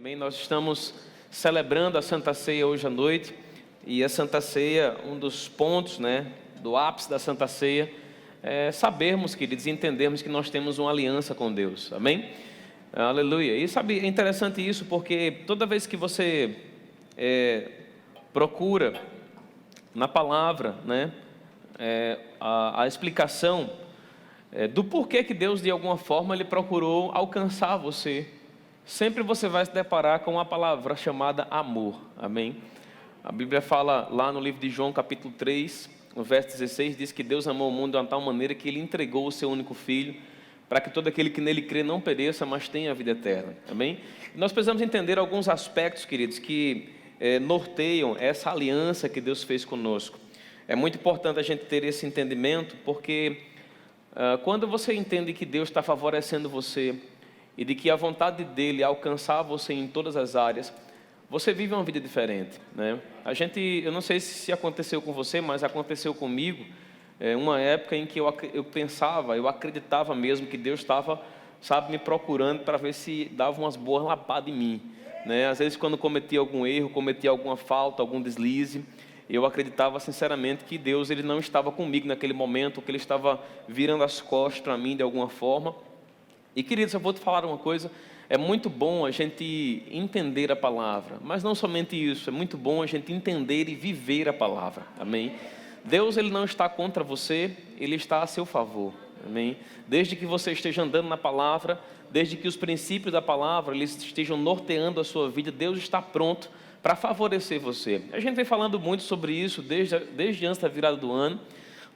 Amém? Nós estamos celebrando a Santa Ceia hoje à noite. E a Santa Ceia, um dos pontos, do ápice da Santa Ceia, é sabermos, queridos, e entendermos que nós temos uma aliança com Deus. Amém? Aleluia. E sabe, é interessante isso porque toda vez que você procura na palavra, a explicação do porquê que Deus, de alguma forma, Ele procurou alcançar você, sempre você vai se deparar com uma palavra chamada amor. Amém? A Bíblia fala lá no livro de João, capítulo 3, no verso 16, diz que Deus amou o mundo de uma tal maneira que Ele entregou o seu único Filho, para que todo aquele que nele crê não pereça, mas tenha a vida eterna. Amém? E nós precisamos entender alguns aspectos, queridos, que norteiam essa aliança que Deus fez conosco. É muito importante a gente ter esse entendimento, porque quando você entende que Deus está favorecendo você e de que a vontade dEle é alcançar você em todas as áreas, você vive uma vida diferente, eu não sei se aconteceu com você, mas aconteceu comigo, uma época em que eu acreditava mesmo que Deus estava, me procurando para ver se dava umas boas lapadas em mim, Às vezes quando cometia algum erro, cometia alguma falta, algum deslize, eu acreditava sinceramente que Deus ele não estava comigo naquele momento, que Ele estava virando as costas para mim de alguma forma. E queridos, eu vou te falar uma coisa, é muito bom a gente entender a palavra, mas não somente isso, é muito bom a gente entender e viver a palavra, amém? Deus ele não está contra você, Ele está a seu favor, amém? Desde que você esteja andando na palavra, desde que os princípios da palavra eles estejam norteando a sua vida, Deus está pronto para favorecer você. A gente vem falando muito sobre isso desde antes da virada do ano,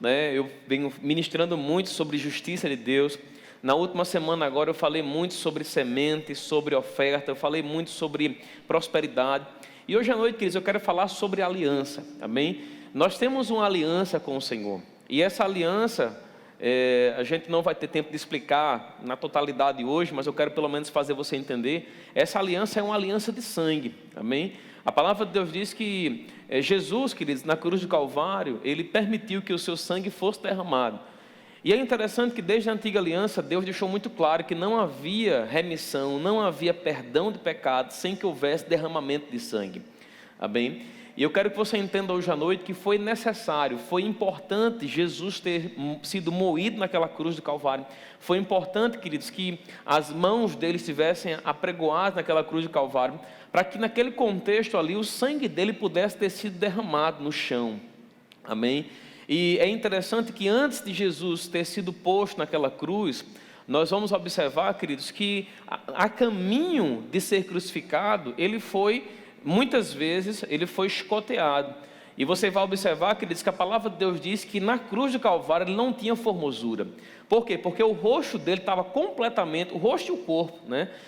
Eu venho ministrando muito sobre justiça de Deus. Na última semana agora eu falei muito sobre semente, sobre oferta, eu falei muito sobre prosperidade. E hoje à noite, queridos, eu quero falar sobre aliança, amém? Nós temos uma aliança com o Senhor. E essa aliança, a gente não vai ter tempo de explicar na totalidade hoje, mas eu quero pelo menos fazer você entender. Essa aliança é uma aliança de sangue, amém? A palavra de Deus diz que Jesus, queridos, na cruz do Calvário, Ele permitiu que o seu sangue fosse derramado. E é interessante que desde a antiga aliança, Deus deixou muito claro que não havia remissão, não havia perdão de pecados sem que houvesse derramamento de sangue. Amém? E eu quero que você entenda hoje à noite que foi necessário, foi importante Jesus ter sido moído naquela cruz do Calvário. Foi importante, queridos, que as mãos dele estivessem apregoadas naquela cruz do Calvário, para que naquele contexto ali o sangue dele pudesse ter sido derramado no chão. Amém? E é interessante que antes de Jesus ter sido posto naquela cruz, nós vamos observar, queridos, que a caminho de ser crucificado, muitas vezes, ele foi escoteado. E você vai observar, queridos, que a palavra de Deus diz que na cruz do Calvário ele não tinha formosura. Por quê? Porque o rosto dele estava completamente, o rosto e o corpo,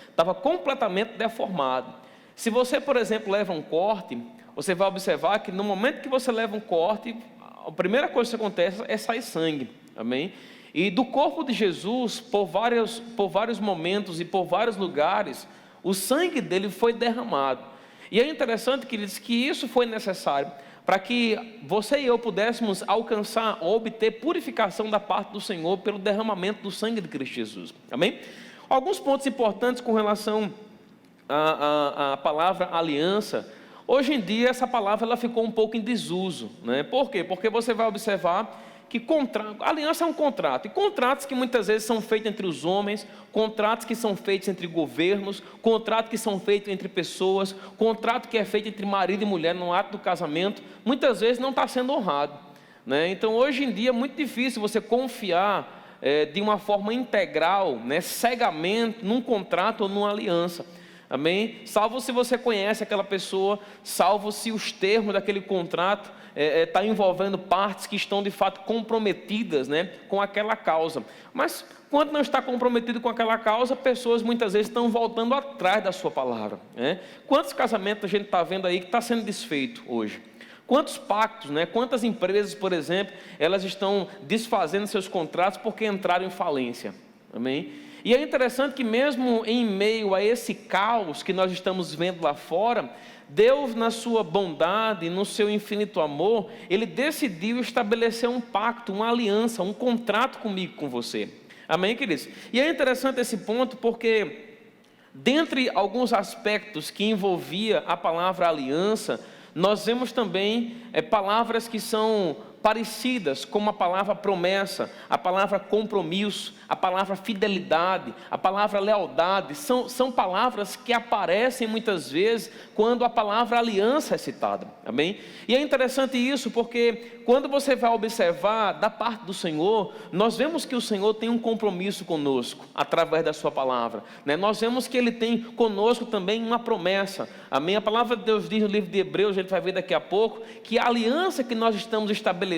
estava completamente deformado. Se você, por exemplo, leva um corte, você vai observar que no momento que você leva um corte, a primeira coisa que acontece é sair sangue, amém? E do corpo de Jesus, por vários momentos e por vários lugares, o sangue dele foi derramado. E é interessante, queridos, que isso foi necessário para que você e eu pudéssemos alcançar ou obter purificação da parte do Senhor pelo derramamento do sangue de Cristo Jesus, amém? Alguns pontos importantes com relação à palavra aliança. Hoje em dia essa palavra ela ficou um pouco em desuso, Por quê? Porque você vai observar que aliança é um contrato, e contratos que muitas vezes são feitos entre os homens, contratos que são feitos entre governos, contratos que são feitos entre pessoas, contrato que é feito entre marido e mulher no ato do casamento, muitas vezes não está sendo honrado, Então hoje em dia é muito difícil você confiar de uma forma integral, cegamente num contrato ou numa aliança. Amém? Salvo se você conhece aquela pessoa, salvo se os termos daquele contrato está envolvendo partes que estão de fato comprometidas com aquela causa. Mas quando não está comprometido com aquela causa, pessoas muitas vezes estão voltando atrás da sua palavra. Quantos casamentos a gente está vendo aí que está sendo desfeito hoje? Quantos pactos, quantas empresas, por exemplo, elas estão desfazendo seus contratos porque entraram em falência? Amém? E é interessante que mesmo em meio a esse caos que nós estamos vendo lá fora, Deus na sua bondade, no seu infinito amor, Ele decidiu estabelecer um pacto, uma aliança, um contrato comigo, com você. Amém, queridos? E é interessante esse ponto porque dentre alguns aspectos que envolvia a palavra aliança, nós vemos também palavras que são parecidas, como a palavra promessa, a palavra compromisso, a palavra fidelidade, a palavra lealdade. São palavras que aparecem muitas vezes quando a palavra aliança é citada, amém? E é interessante isso, porque quando você vai observar da parte do Senhor, nós vemos que o Senhor tem um compromisso conosco, através da sua palavra, né? Nós vemos que Ele tem conosco também uma promessa, amém? A palavra de Deus diz no livro de Hebreus, a gente vai ver daqui a pouco, que a aliança que nós estamos estabelecidos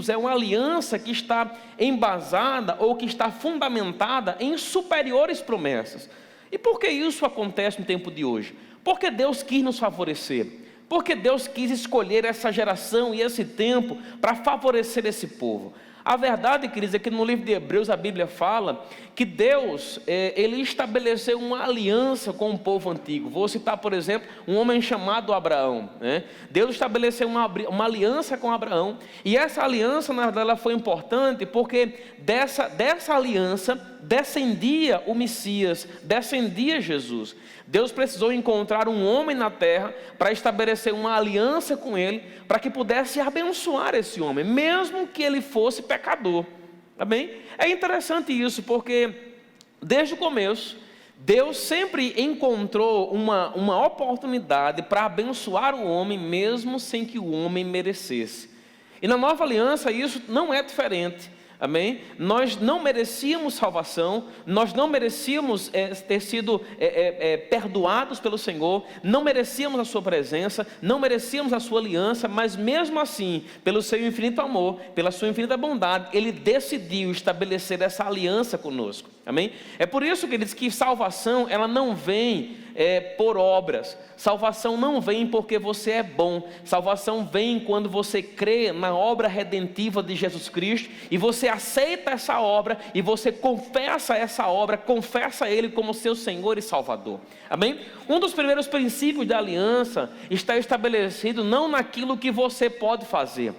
é uma aliança que está embasada ou que está fundamentada em superiores promessas. E por que isso acontece no tempo de hoje? Porque Deus quis nos favorecer, porque Deus quis escolher essa geração e esse tempo para favorecer esse povo. A verdade, queridos, é que no livro de Hebreus a Bíblia fala que Deus, Ele estabeleceu uma aliança com o povo antigo. Vou citar, por exemplo, um homem chamado Abraão, né? Deus estabeleceu uma aliança com Abraão, e essa aliança, na verdade, ela foi importante porque dessa aliança descendia o Messias, descendia Jesus. Deus precisou encontrar um homem na terra para estabelecer uma aliança com ele, para que pudesse abençoar esse homem, mesmo que ele fosse pecador, amém? É interessante isso, porque desde o começo, Deus sempre encontrou uma oportunidade para abençoar o homem, mesmo sem que o homem merecesse. E na nova aliança isso não é diferente. Amém? Nós não merecíamos salvação, nós não merecíamos ter sido perdoados pelo Senhor, não merecíamos a sua presença, não merecíamos a sua aliança, mas mesmo assim, pelo seu infinito amor, pela sua infinita bondade, Ele decidiu estabelecer essa aliança conosco. Amém? É por isso que ele diz que salvação, ela não vem por obras. Salvação não vem porque você é bom. Salvação vem quando você crê na obra redentiva de Jesus Cristo e você aceita essa obra e você confessa essa obra, confessa Ele como seu Senhor e Salvador. Amém? Um dos primeiros princípios da aliança está estabelecido não naquilo que você pode fazer,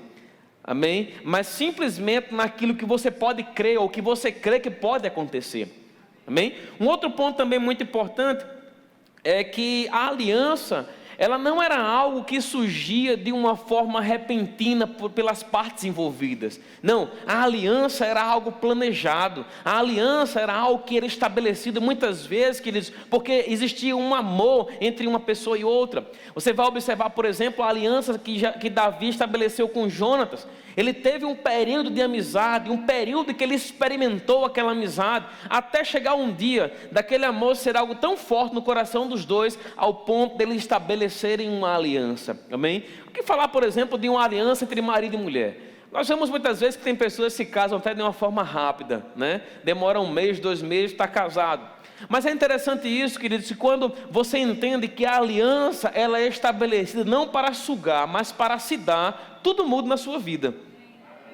amém? Mas simplesmente naquilo que você pode crer, ou que você crê que pode acontecer, amém? Um outro ponto também muito importante é que a aliança, ela não era algo que surgia de uma forma repentina pelas partes envolvidas. Não, a aliança era algo planejado. A aliança era algo que era estabelecido muitas vezes, queridos, porque existia um amor entre uma pessoa e outra. Você vai observar, por exemplo, a aliança que Davi estabeleceu com Jonatas. Ele teve um período de amizade, um período que ele experimentou aquela amizade, até chegar um dia daquele amor ser algo tão forte no coração dos dois, ao ponto deles estabelecerem uma aliança, amém? O que falar, por exemplo, de uma aliança entre marido e mulher? Nós vemos muitas vezes que tem pessoas que se casam até de uma forma rápida, né? Demora 1 mês, 2 meses, está casado. Mas é interessante isso, queridos, que quando você entende que a aliança, ela é estabelecida não para sugar, mas para se dar, tudo muda na sua vida.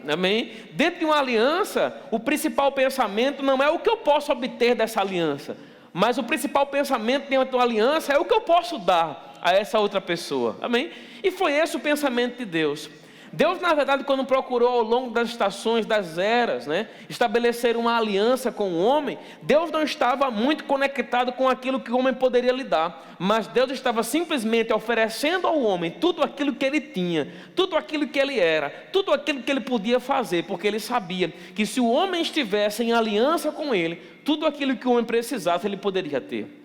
Amém? Dentro de uma aliança, o principal pensamento não é o que eu posso obter dessa aliança, mas o principal pensamento dentro de uma aliança é o que eu posso dar a essa outra pessoa. Amém? E foi esse o pensamento de Deus. Deus, na verdade, quando procurou ao longo das estações, das eras, né, estabelecer uma aliança com o homem, Deus não estava muito conectado com aquilo que o homem poderia lhe dar, mas Deus estava simplesmente oferecendo ao homem tudo aquilo que ele tinha, tudo aquilo que ele era, tudo aquilo que ele podia fazer, porque ele sabia que se o homem estivesse em aliança com ele, tudo aquilo que o homem precisasse, ele poderia ter.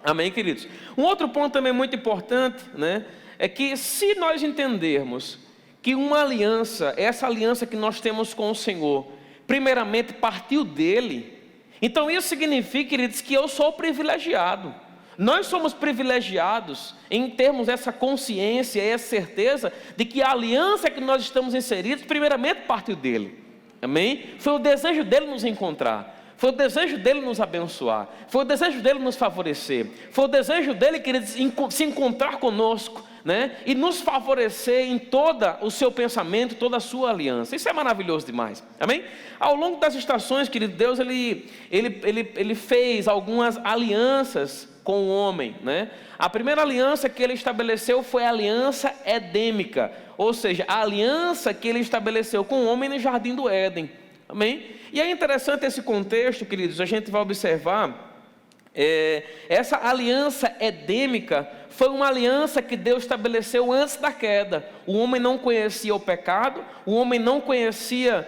Amém, queridos? Um outro ponto também muito importante, né, é que se nós entendermos que uma aliança, essa aliança que nós temos com o Senhor, primeiramente partiu dele, então isso significa, queridos, que eu sou privilegiado. Nós somos privilegiados em termos essa consciência, essa certeza de que a aliança que nós estamos inseridos, primeiramente partiu dele, amém? Foi o desejo dele nos encontrar, foi o desejo dele nos abençoar, foi o desejo dele nos favorecer, foi o desejo dele, queridos, se encontrar conosco, né? E nos favorecer em todo o seu pensamento, toda a sua aliança. Isso é maravilhoso demais, amém? Ao longo das estações, querido, Deus ele fez algumas alianças com o homem, né? A primeira aliança que ele estabeleceu foi a aliança edêmica, ou seja, a aliança que ele estabeleceu com o homem no jardim do Éden, amém? E é interessante esse contexto, queridos, a gente vai observar Essa aliança edêmica foi uma aliança que Deus estabeleceu antes da queda. O homem não conhecia o pecado, o homem não conhecia,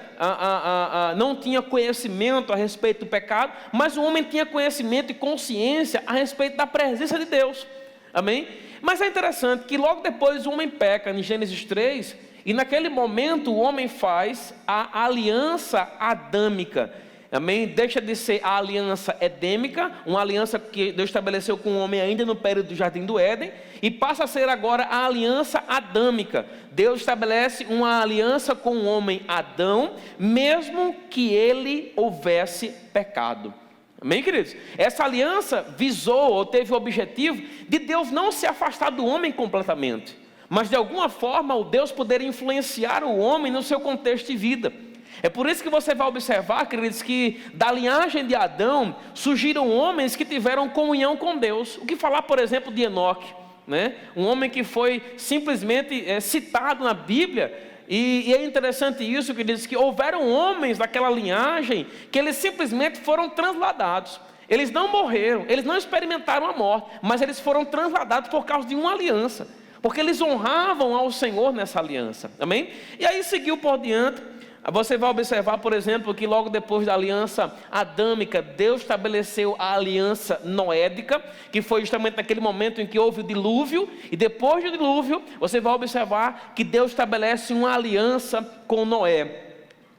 não tinha conhecimento a respeito do pecado, mas o homem tinha conhecimento e consciência a respeito da presença de Deus. Amém? Mas é interessante que logo depois o homem peca, em Gênesis 3, e naquele momento o homem faz a aliança adâmica. Amém? Deixa de ser a aliança edêmica, uma aliança que Deus estabeleceu com o homem ainda no período do Jardim do Éden, e passa a ser agora a aliança adâmica. Deus estabelece uma aliança com o homem Adão, mesmo que ele houvesse pecado. Amém, queridos? Essa aliança visou, ou teve o objetivo, de Deus não se afastar do homem completamente, mas de alguma forma o Deus poder influenciar o homem no seu contexto de vida. É por isso que você vai observar, queridos, que da linhagem de Adão surgiram homens que tiveram comunhão com Deus. O que falar, por exemplo, de Enoque, né? Um homem que foi simplesmente citado na Bíblia. E é interessante isso, que diz que houveram homens daquela linhagem que eles simplesmente foram transladados. Eles não morreram, eles não experimentaram a morte, mas eles foram transladados por causa de uma aliança, porque eles honravam ao Senhor nessa aliança. Amém? E aí seguiu por diante. Você vai observar, por exemplo, que logo depois da aliança adâmica, Deus estabeleceu a aliança noédica, que foi justamente naquele momento em que houve o dilúvio, e depois do dilúvio, você vai observar que Deus estabelece uma aliança com Noé.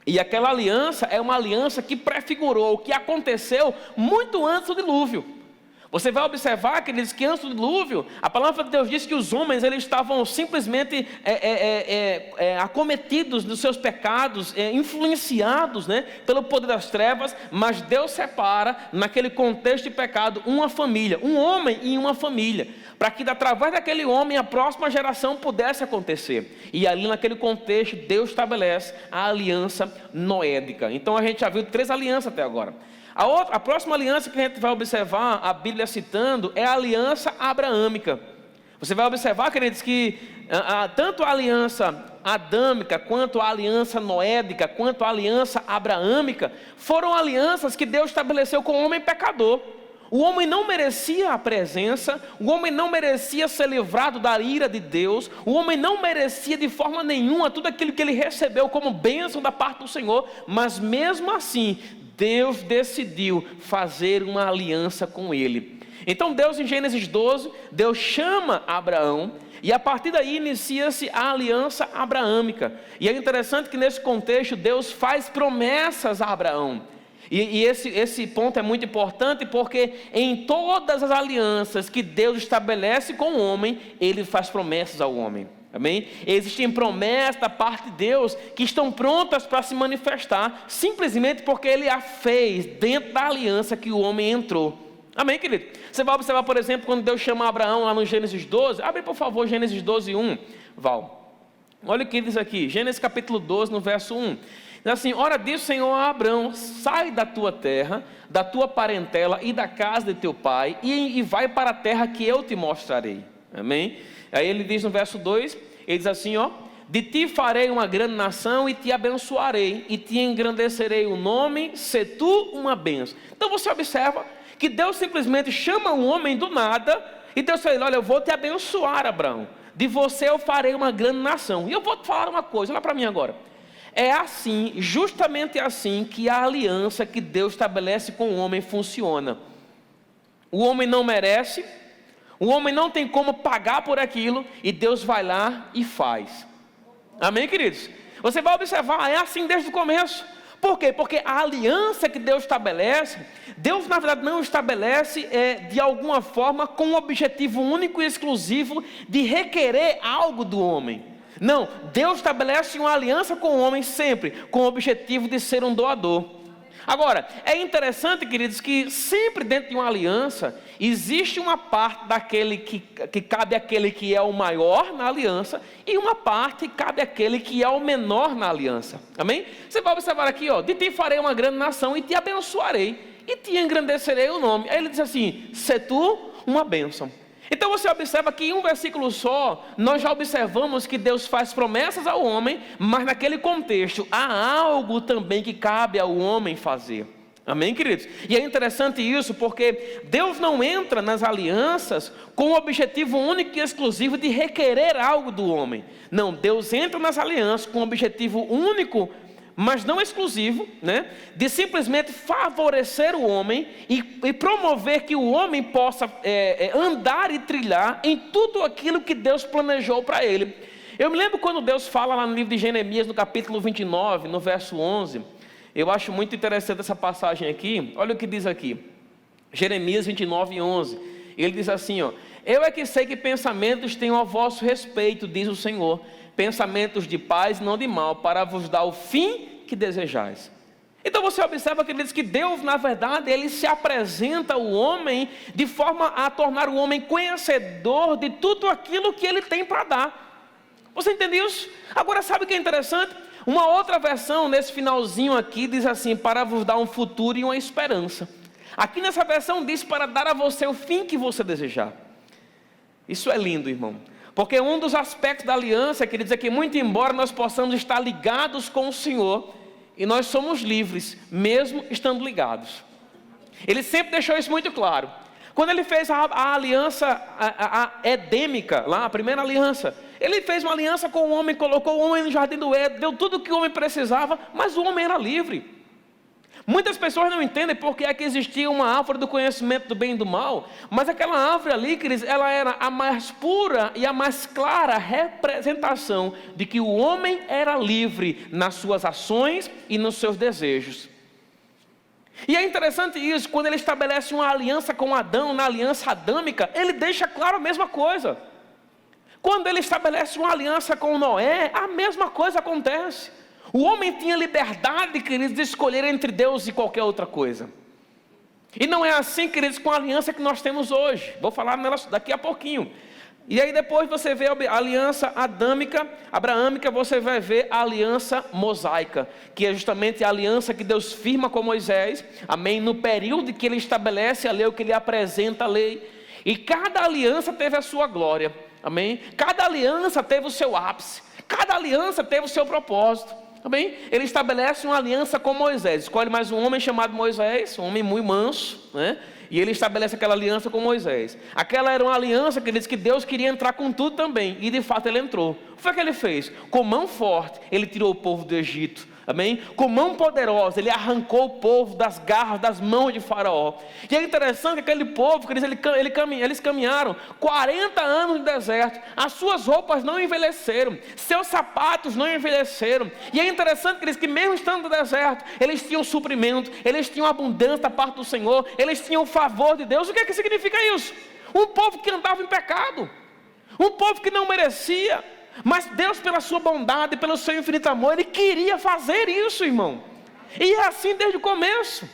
E aquela aliança é uma aliança que prefigurou o que aconteceu muito antes do dilúvio. Você vai observar, queridos, que antes do dilúvio, a palavra de Deus diz que os homens eles estavam simplesmente acometidos dos seus pecados, influenciados, né, pelo poder das trevas, mas Deus separa, naquele contexto de pecado, uma família, um homem e uma família, para que através daquele homem a próxima geração pudesse acontecer. E ali naquele contexto Deus estabelece a aliança noédica. Então a gente já viu 3 alianças até agora. A próxima aliança que a gente vai observar, a Bíblia citando, é a aliança abraâmica. Você vai observar, queridos, que tanto a aliança adâmica, quanto a aliança noédica, quanto a aliança abraâmica, foram alianças que Deus estabeleceu com o homem pecador. O homem não merecia a presença, o homem não merecia ser livrado da ira de Deus, o homem não merecia de forma nenhuma tudo aquilo que ele recebeu como bênção da parte do Senhor, mas mesmo assim, Deus decidiu fazer uma aliança com ele. Então Deus, em Gênesis 12, Deus chama Abraão, e a partir daí inicia-se a aliança abraâmica. E é interessante que nesse contexto Deus faz promessas a Abraão. E esse ponto é muito importante, porque em todas as alianças que Deus estabelece com o homem, Ele faz promessas ao homem. Amém? Existem promessas da parte de Deus que estão prontas para se manifestar, simplesmente porque Ele a fez dentro da aliança que o homem entrou. Amém, querido? Você vai observar, por exemplo, quando Deus chama Abraão lá no Gênesis 12. Abre, por favor, Gênesis 12, 1, Val. Olha o que diz aqui, Gênesis capítulo 12, no verso 1. Diz assim: ora disse o Senhor a Abraão: sai da tua terra, da tua parentela e da casa de teu pai, e vai para a terra que eu te mostrarei. Amém? Aí ele diz no verso 2, ele diz assim, ó: de ti farei uma grande nação e te abençoarei, e te engrandecerei o nome, se tu uma bênção. Então você observa que Deus simplesmente chama um homem do nada, e Deus fala: olha, eu vou te abençoar, Abraão, de você eu farei uma grande nação. E eu vou te falar uma coisa, olha para mim agora. É assim, justamente assim, que a aliança que Deus estabelece com o homem funciona. O homem não merece, o homem não tem como pagar por aquilo, e Deus vai lá e faz. Amém, queridos? Você vai observar, é assim desde o começo. Por quê? Porque a aliança que Deus estabelece, Deus na verdade não estabelece de alguma forma com o objetivo único e exclusivo de requerer algo do homem. Não, Deus estabelece uma aliança com o homem sempre, com o objetivo de ser um doador. Agora, é interessante, queridos, que sempre dentro de uma aliança, existe uma parte daquele que cabe àquele que é o maior na aliança, e uma parte que cabe àquele que é o menor na aliança. Amém? Você vai observar aqui, ó: de ti farei uma grande nação e te abençoarei, e te engrandecerei o nome. Aí ele diz assim: se tu uma bênção. Então você observa que em um versículo só, nós já observamos que Deus faz promessas ao homem, mas naquele contexto há algo também que cabe ao homem fazer. Amém, queridos? E é interessante isso, porque Deus não entra nas alianças com o objetivo único e exclusivo de requerer algo do homem. Não, Deus entra nas alianças com o objetivo único, mas não exclusivo, né, de simplesmente favorecer o homem e promover que o homem possa andar e trilhar em tudo aquilo que Deus planejou para ele. Eu me lembro quando Deus fala lá no livro de Jeremias, no capítulo 29, no verso 11, eu acho muito interessante essa passagem aqui. Olha o que diz aqui, Jeremias 29, 11, ele diz assim, ó: eu é que sei que pensamentos tenho a vosso respeito, diz o Senhor, pensamentos de paz e não de mal, para vos dar o fim que desejais. Então você observa que ele diz que Deus, na verdade, ele se apresenta ao homem de forma a tornar o homem conhecedor de tudo aquilo que ele tem para dar. Você entende isso? Agora sabe o que é interessante? Uma outra versão, nesse finalzinho aqui, diz assim: para vos dar um futuro e uma esperança. Aqui nessa versão diz: para dar a você o fim que você desejar. Isso é lindo, irmão. Porque um dos aspectos da aliança, quer dizer que muito embora nós possamos estar ligados com o Senhor, e nós somos livres, mesmo estando ligados. Ele sempre deixou isso muito claro. Quando ele fez a aliança edêmica, lá a primeira aliança, ele fez uma aliança com o homem, colocou o homem no jardim do Éden, deu tudo o que o homem precisava, mas o homem era livre. Muitas pessoas não entendem porque é que existia uma árvore do conhecimento do bem e do mal, mas aquela árvore ali, queridos, ela era a mais pura e a mais clara representação de que o homem era livre nas suas ações e nos seus desejos. E é interessante isso, quando ele estabelece uma aliança com Adão, na aliança adâmica, ele deixa claro a mesma coisa. Quando ele estabelece uma aliança com Noé, a mesma coisa acontece. O homem tinha liberdade, queridos, de escolher entre Deus e qualquer outra coisa. E não é assim, queridos, com a aliança que nós temos hoje. Vou falar nela daqui a pouquinho. E aí depois você vê a aliança adâmica, abraâmica, você vai ver a aliança mosaica, que é justamente a aliança que Deus firma com Moisés, amém, no período que ele estabelece a lei, que ele apresenta a lei. E cada aliança teve a sua glória, amém. Cada aliança teve o seu ápice, cada aliança teve o seu propósito. Amém? Ele estabelece uma aliança com Moisés, escolhe mais um homem chamado Moisés, um homem muito manso, né? E ele estabelece aquela aliança com Moisés. Aquela era uma aliança que diz que Deus queria entrar com tudo também, e de fato ele entrou. O que foi que ele fez? Com mão forte, ele tirou o povo do Egito. Amém? Com mão poderosa, ele arrancou o povo das garras, das mãos de Faraó. E é interessante que aquele povo, eles caminharam 40 anos no deserto. As suas roupas não envelheceram, seus sapatos não envelheceram. E é interessante que mesmo estando no deserto, eles tinham suprimento, eles tinham abundância da parte do Senhor, eles tinham o favor de Deus. O que é que significa isso? Um povo que andava em pecado, um povo que não merecia. Mas Deus, pela sua bondade, pelo seu infinito amor, Ele queria fazer isso, irmão. E é assim desde o começo.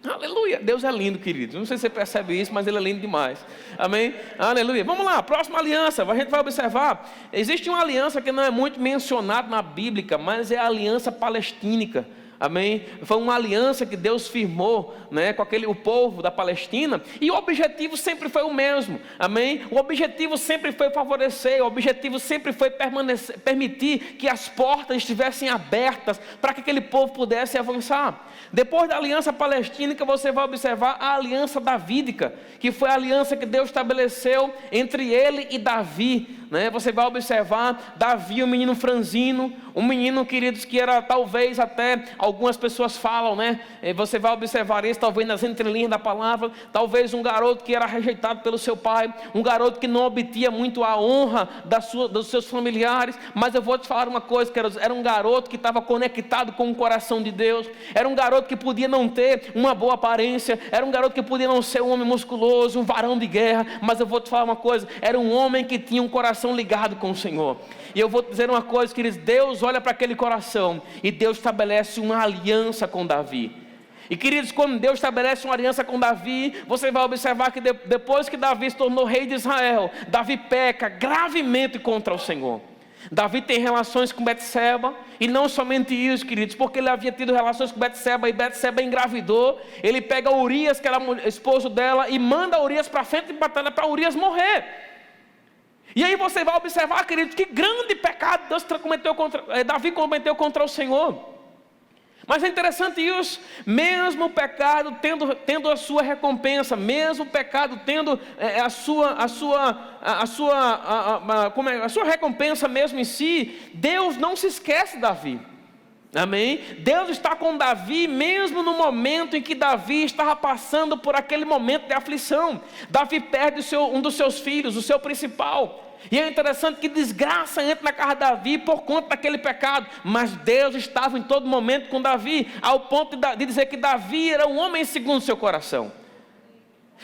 Aleluia. Deus é lindo, querido. Não sei se você percebe isso, mas Ele é lindo demais. Amém? Aleluia. Vamos lá, próxima aliança. A gente vai observar. Existe uma aliança que não é muito mencionada na Bíblia, mas é a aliança palestínica. Amém? Foi uma aliança que Deus firmou, né, com o povo da Palestina, e o objetivo sempre foi o mesmo. Amém? O objetivo sempre foi favorecer, o objetivo sempre foi permitir que as portas estivessem abertas para que aquele povo pudesse avançar. Depois da aliança palestínica, você vai observar a aliança davídica, que foi a aliança que Deus estabeleceu entre ele e Davi, né? Você vai observar Davi, um menino franzino, um menino, queridos, que era talvez até, algumas pessoas falam, né? Você vai observar isso talvez nas entrelinhas da palavra, talvez um garoto que era rejeitado pelo seu pai, um garoto que não obtinha muito a honra dos seus familiares, mas eu vou te falar uma coisa, queridos, era um garoto que estava conectado com o coração de Deus, era um garoto que podia não ter uma boa aparência, era um garoto que podia não ser um homem musculoso, um varão de guerra, mas eu vou te falar uma coisa, era um homem que tinha um coração ligado com o Senhor. E eu vou te dizer uma coisa, queridos, Deus olha para aquele coração e Deus estabelece uma aliança com Davi. E queridos, quando Deus estabelece uma aliança com Davi, você vai observar que depois que Davi se tornou rei de Israel, Davi peca gravemente contra o Senhor. Davi tem relações com Betseba, e não somente isso, queridos, porque ele havia tido relações com Betseba, e Betseba engravidou. Ele pega Urias, que era esposo dela, e manda Urias para frente de batalha para Urias morrer. E aí você vai observar, queridos, que grande pecado Davi cometeu contra o Senhor. Mas é interessante isso, mesmo o pecado tendo a sua recompensa, mesmo o pecado tendo a sua recompensa mesmo em si, Deus não se esquece de Davi. Amém? Deus está com Davi mesmo no momento em que Davi estava passando por aquele momento de aflição. Davi perde um dos seus filhos, o seu principal. E é interessante que desgraça entra na casa de Davi por conta daquele pecado. Mas Deus estava em todo momento com Davi, ao ponto de dizer que Davi era um homem segundo o seu coração.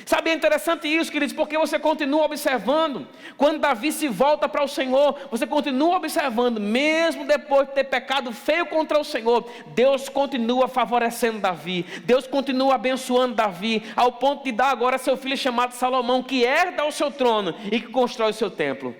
Sabe, é interessante isso, queridos, porque você continua observando, quando Davi se volta para o Senhor, você continua observando, mesmo depois de ter pecado feio contra o Senhor, Deus continua favorecendo Davi, Deus continua abençoando Davi, ao ponto de dar agora seu filho chamado Salomão, que herda o seu trono e que constrói o seu templo.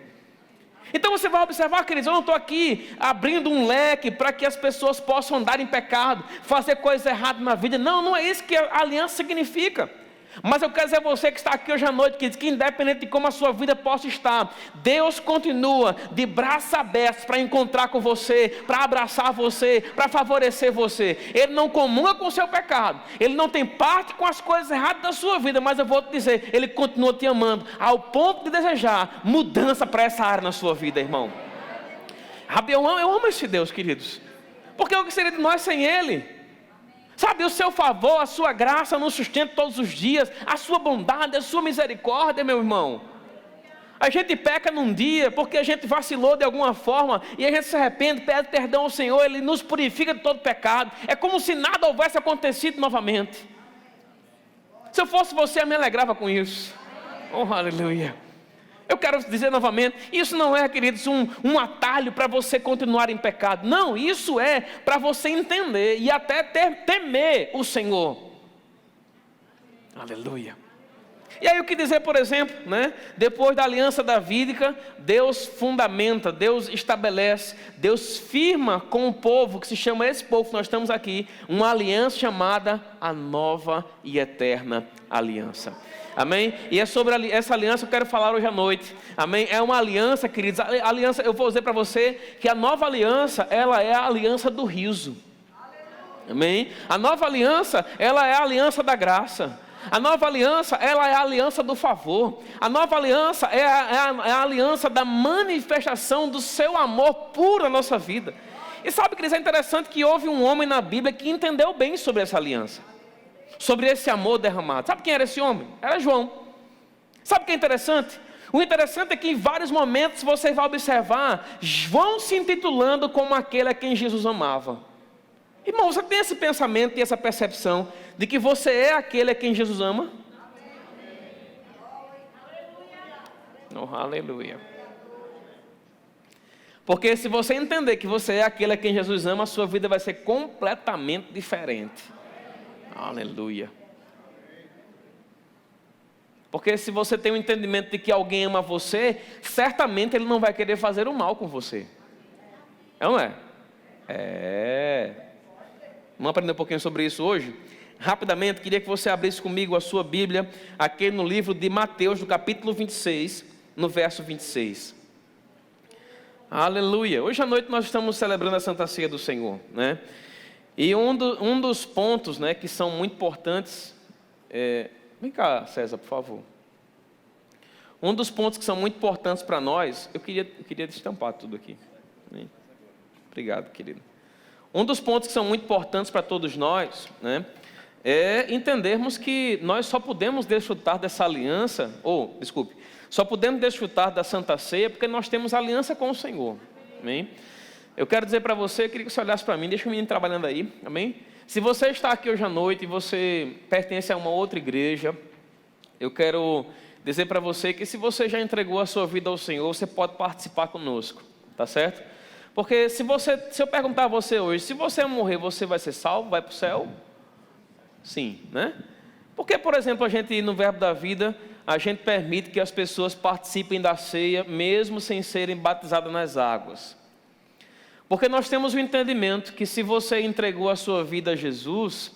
Então você vai observar, queridos, eu não estou aqui abrindo um leque para que as pessoas possam andar em pecado, fazer coisas erradas na vida. Não, não é isso que a aliança significa. Mas eu quero dizer a você que está aqui hoje à noite, que independente de como a sua vida possa estar, Deus continua de braços abertos para encontrar com você, para abraçar você, para favorecer você. Ele não comunga com o seu pecado, Ele não tem parte com as coisas erradas da sua vida, mas eu vou te dizer, Ele continua te amando, ao ponto de desejar mudança para essa área na sua vida, irmão. Eu amo esse Deus, queridos, porque o que seria de nós sem Ele? Sabe, o seu favor, a sua graça nos sustenta todos os dias, a sua bondade, a sua misericórdia, meu irmão. A gente peca num dia porque a gente vacilou de alguma forma e a gente se arrepende, pede perdão ao Senhor, Ele nos purifica de todo pecado. É como se nada houvesse acontecido novamente. Se eu fosse você, eu me alegrava com isso. Oh, aleluia. Eu quero dizer novamente, isso não é, queridos, um atalho para você continuar em pecado. Não, isso é para você entender e até temer o Senhor. Aleluia. E aí o que dizer, por exemplo, né? Depois da aliança davídica, Deus fundamenta, Deus estabelece, Deus firma com o povo, que se chama esse povo que nós estamos aqui, uma aliança chamada a nova e eterna aliança. Amém? E é sobre essa aliança que eu quero falar hoje à noite. Amém? É uma aliança, queridos. A aliança, eu vou dizer para você que a nova aliança, ela é a aliança do riso. Amém? A nova aliança, ela é a aliança da graça. A nova aliança, ela é a aliança do favor. A nova aliança é a aliança da manifestação do seu amor puro na nossa vida. E sabe, queridos, é interessante que houve um homem na Bíblia que entendeu bem sobre essa aliança, sobre esse amor derramado. Sabe quem era esse homem? Era João. Sabe o que é interessante? O interessante é que em vários momentos você vai observar João se intitulando como aquele a quem Jesus amava. Irmão, você tem esse pensamento e essa percepção de que você é aquele a quem Jesus ama? Oh, aleluia. Porque se você entender que você é aquele a quem Jesus ama, a sua vida vai ser completamente diferente. Aleluia. Porque se você tem o entendimento de que alguém ama você, certamente ele não vai querer fazer o mal com você. É ou não é? É. Vamos aprender um pouquinho sobre isso hoje? Rapidamente, queria que você abrisse comigo a sua Bíblia, aqui no livro de Mateus, no capítulo 26, no verso 26. Aleluia. Hoje à noite nós estamos celebrando a Santa Ceia do Senhor, né? E um dos pontos, né, que são muito importantes, vem cá, César, por favor. Um dos pontos que são muito importantes para nós, eu queria destampar tudo aqui. Obrigado, querido. Um dos pontos que são muito importantes para todos nós, né, é entendermos que nós só podemos desfrutar dessa aliança, só podemos desfrutar da Santa Ceia porque nós temos aliança com o Senhor. Amém? Eu quero dizer para você, eu queria que você olhasse para mim, deixa o menino trabalhando aí, amém? Se você está aqui hoje à noite e você pertence a uma outra igreja, eu quero dizer para você que se você já entregou a sua vida ao Senhor, você pode participar conosco, tá certo? Porque se eu perguntar a você hoje, se você morrer, você vai ser salvo, vai para o céu? Sim, né? Porque, por exemplo, a gente no Verbo da Vida, a gente permite que as pessoas participem da ceia, mesmo sem serem batizadas nas águas. Porque nós temos o entendimento que se você entregou a sua vida a Jesus,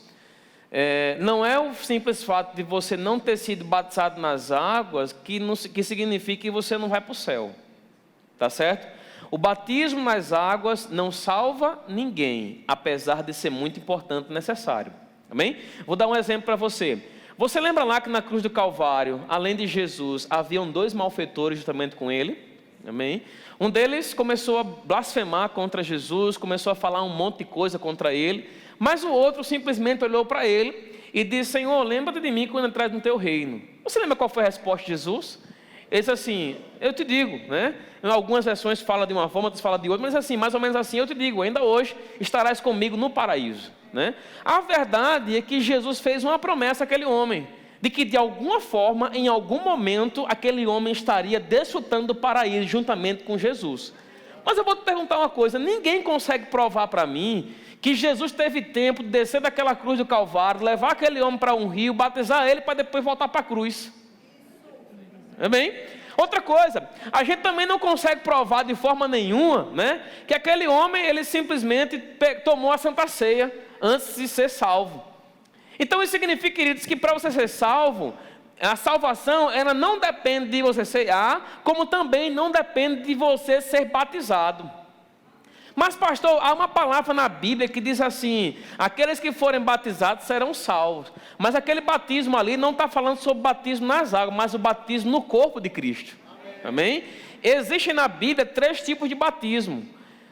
não é o simples fato de você não ter sido batizado nas águas que significa que você não vai para o céu, tá certo? O batismo nas águas não salva ninguém, apesar de ser muito importante e necessário. Amém? Vou dar um exemplo para você. Você lembra lá que na cruz do Calvário, além de Jesus, haviam 2 malfeitores juntamente com ele? Amém? Um deles começou a blasfemar contra Jesus, começou a falar um monte de coisa contra ele, mas o outro simplesmente olhou para ele e disse: Senhor, lembra-te de mim quando entrar no teu reino. Você lembra qual foi a resposta de Jesus? Ele disse assim: eu te digo, né? Em algumas versões fala de uma forma, outras fala de outra, mas assim, mais ou menos assim, eu te digo, ainda hoje estarás comigo no paraíso, né? A verdade é que Jesus fez uma promessa àquele homem, de que de alguma forma, em algum momento, aquele homem estaria desfrutando do paraíso juntamente com Jesus. Mas eu vou te perguntar uma coisa: ninguém consegue provar para mim que Jesus teve tempo de descer daquela cruz do Calvário, levar aquele homem para um rio, batizar ele para depois voltar para a cruz. Amém? Outra coisa, a gente também não consegue provar de forma nenhuma, né, que aquele homem, ele simplesmente tomou a Santa Ceia antes de ser salvo. Então isso significa, queridos, que para você ser salvo, a salvação, ela não depende de você cear, como também não depende de você ser batizado. Mas pastor, há uma palavra na Bíblia que diz assim: aqueles que forem batizados serão salvos. Mas aquele batismo ali não está falando sobre batismo nas águas, mas o batismo no corpo de Cristo. Amém? Existem na Bíblia 3 tipos de batismo.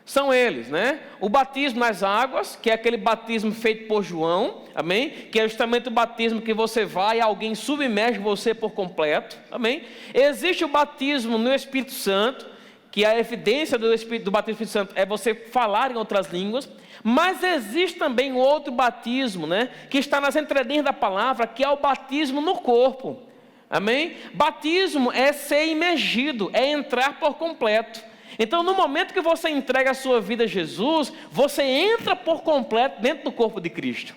São eles, né? O batismo nas águas, que é aquele batismo feito por João, amém? Que é justamente o batismo que você vai e alguém submerge você por completo, amém? Existe o batismo no Espírito Santo, que a evidência do batismo do Espírito Santo é você falar em outras línguas. Mas existe também outro batismo, né, que está nas entrelinhas da palavra, que é o batismo no corpo. Amém? Batismo é ser imergido, é entrar por completo. Então, no momento que você entrega a sua vida a Jesus, você entra por completo dentro do corpo de Cristo.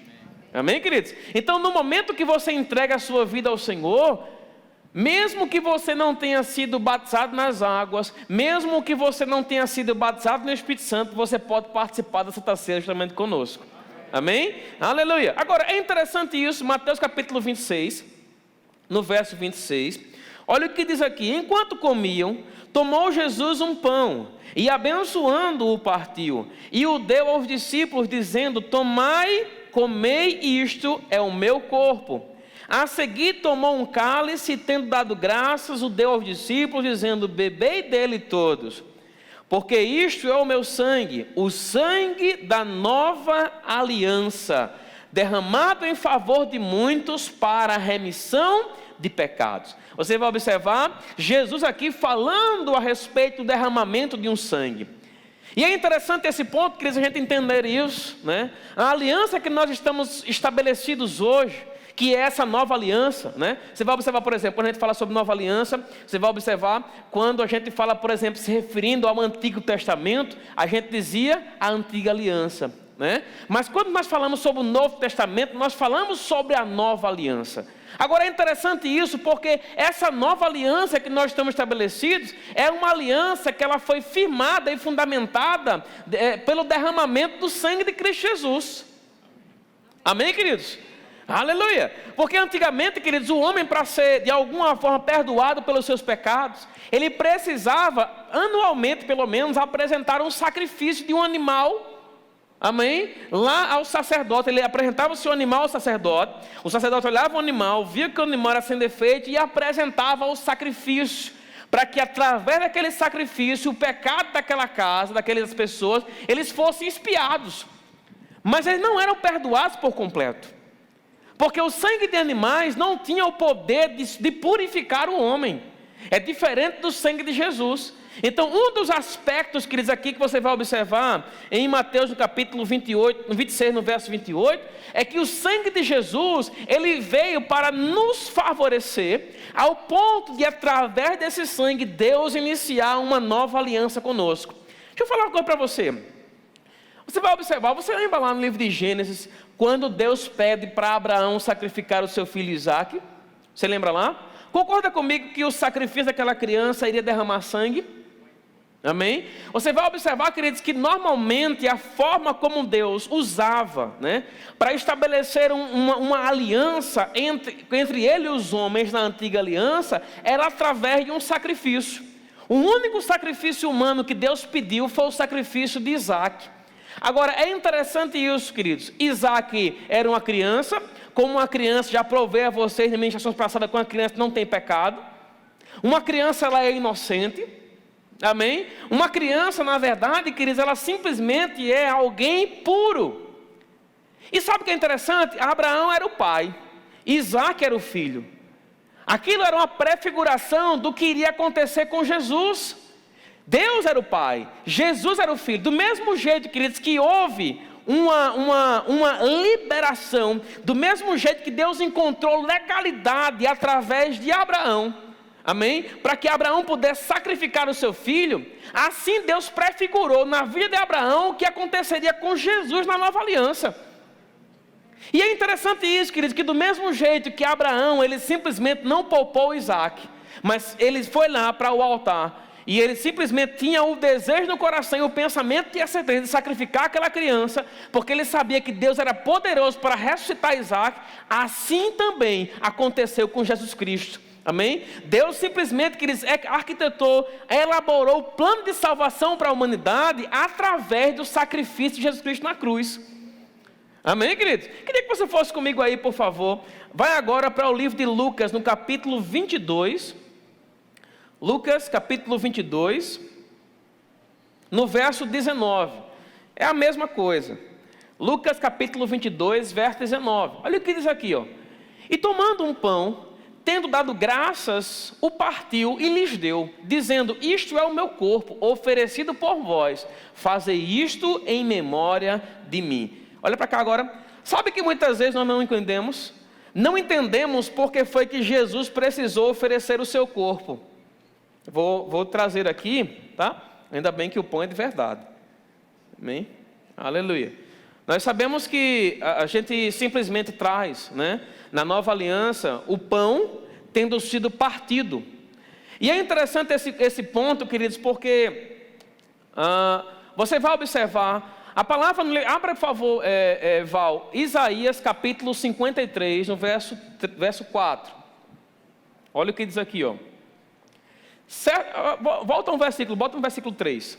Amém, queridos? Então, no momento que você entrega a sua vida ao Senhor, mesmo que você não tenha sido batizado nas águas, mesmo que você não tenha sido batizado no Espírito Santo, você pode participar da Santa Ceia justamente conosco. Amém? Aleluia. Agora, é interessante isso, Mateus capítulo 26, no verso 26. Olha o que diz aqui: enquanto comiam, tomou Jesus um pão e abençoando-o partiu, e o deu aos discípulos, dizendo: tomai, comei, isto é o meu corpo. A seguir tomou um cálice, tendo dado graças, o deu aos discípulos, dizendo: bebei dele todos, porque isto é o meu sangue, o sangue da nova aliança, derramado em favor de muitos para a remissão de pecados. Você vai observar Jesus aqui falando a respeito do derramamento de um sangue. E é interessante esse ponto, queridos, a gente entender isso, né? A aliança que nós estamos estabelecidos hoje, que é essa nova aliança, né? Você vai observar, por exemplo, quando a gente fala sobre nova aliança, você vai observar quando a gente fala, por exemplo, se referindo ao Antigo Testamento, a gente dizia a antiga aliança, né? Mas quando nós falamos sobre o Novo Testamento, nós falamos sobre a nova aliança. Agora é interessante isso, porque essa nova aliança que nós estamos estabelecidos é uma aliança que ela foi firmada e fundamentada pelo derramamento do sangue de Cristo Jesus. Amém, queridos? Aleluia! Porque antigamente, queridos, o homem, para ser de alguma forma perdoado pelos seus pecados, ele precisava anualmente, pelo menos, apresentar um sacrifício de um animal. Amém? Lá ao sacerdote, ele apresentava o seu animal ao sacerdote, o sacerdote olhava o animal, via que o animal era sem defeito e apresentava o sacrifício, para que através daquele sacrifício, o pecado daquela casa, daquelas pessoas, eles fossem expiados. Mas eles não eram perdoados por completo, porque o sangue de animais não tinha o poder de purificar o homem. É diferente do sangue de Jesus. Então, um dos aspectos, queridos, aqui que você vai observar em Mateus no capítulo 28, no 26, no verso 28, é que o sangue de Jesus, ele veio para nos favorecer, ao ponto de, através desse sangue, Deus iniciar uma nova aliança conosco. Deixa eu falar uma coisa para você. Você vai observar, você lembra lá no livro de Gênesis, quando Deus pede para Abraão sacrificar o seu filho Isaque? Você lembra lá? Concorda comigo que o sacrifício daquela criança iria derramar sangue? Amém? Você vai observar, queridos, que normalmente a forma como Deus usava, né, para estabelecer uma aliança entre ele e os homens na antiga aliança, era através de um sacrifício. O único sacrifício humano que Deus pediu foi o sacrifício de Isaac. Agora, é interessante isso, queridos. Isaac era uma criança, como uma criança, já provei a vocês na ministração passada, que uma criança não tem pecado. Uma criança, ela é inocente. Amém? Uma criança, na verdade, queridos, ela simplesmente é alguém puro. E sabe o que é interessante? Abraão era o pai, Isaac era o filho. Aquilo era uma prefiguração do que iria acontecer com Jesus. Deus era o pai, Jesus era o filho. Do mesmo jeito, queridos, que houve uma liberação, do mesmo jeito que Deus encontrou legalidade através de Abraão, amém? Para que Abraão pudesse sacrificar o seu filho, assim Deus prefigurou na vida de Abraão o que aconteceria com Jesus na nova aliança. E é interessante isso, queridos, que do mesmo jeito que Abraão, ele simplesmente não poupou Isaac, mas ele foi lá para o altar, e ele simplesmente tinha o desejo no coração e o pensamento e a certeza de sacrificar aquela criança, porque ele sabia que Deus era poderoso para ressuscitar Isaac. Assim também aconteceu com Jesus Cristo, amém? Deus simplesmente, queridos, arquitetou, elaborou o plano de salvação para a humanidade através do sacrifício de Jesus Cristo na cruz. Amém, queridos? Queria que você fosse comigo aí, por favor. Vai agora para o livro de Lucas, no capítulo 22. Lucas, capítulo 22, no verso 19. É a mesma coisa. Lucas, capítulo 22, verso 19. Olha o que diz aqui, ó. E tomando um pão, tendo dado graças, o partiu e lhes deu, dizendo: isto é o meu corpo, oferecido por vós. Fazei isto em memória de mim. Olha para cá agora. Sabe que muitas vezes nós não entendemos? Não entendemos porque foi que Jesus precisou oferecer o seu corpo. Vou trazer aqui, tá? Ainda bem que o pão é de verdade. Amém? Aleluia. Nós sabemos que a gente simplesmente traz, né, na nova aliança, o pão tendo sido partido. E é interessante esse ponto, queridos, porque você vai observar. A palavra, abra por favor, Val, Isaías capítulo 53, no verso 4. Olha o que diz aqui, ó. Bota no versículo 3.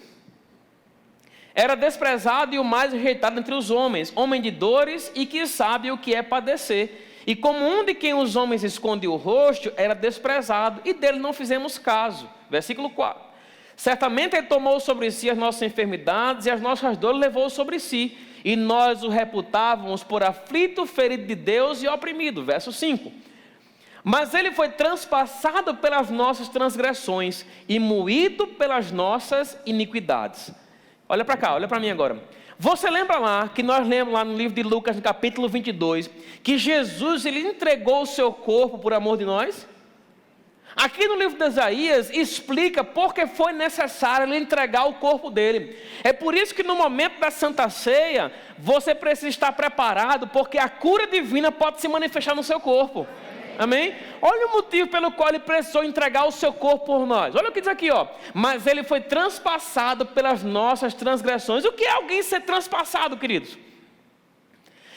Era desprezado e o mais rejeitado entre os homens, homem de dores e que sabe o que é padecer. E como um de quem os homens escondem o rosto, era desprezado, e dele não fizemos caso. Versículo 4. Certamente ele tomou sobre si as nossas enfermidades e as nossas dores levou sobre si, e nós o reputávamos por aflito, ferido de Deus e oprimido. Verso 5. Mas ele foi transpassado pelas nossas transgressões e moído pelas nossas iniquidades. Olha para cá, olha para mim agora. Você lembra lá, que nós lemos lá no livro de Lucas, no capítulo 22, que Jesus, ele entregou o seu corpo por amor de nós? Aqui no livro de Isaías explica porque foi necessário ele entregar o corpo dele. É por isso que no momento da Santa Ceia, você precisa estar preparado, porque a cura divina pode se manifestar no seu corpo. Amém? Olha o motivo pelo qual ele precisou entregar o seu corpo por nós. Olha o que diz aqui, ó. Mas ele foi transpassado pelas nossas transgressões. O que é alguém ser transpassado, queridos?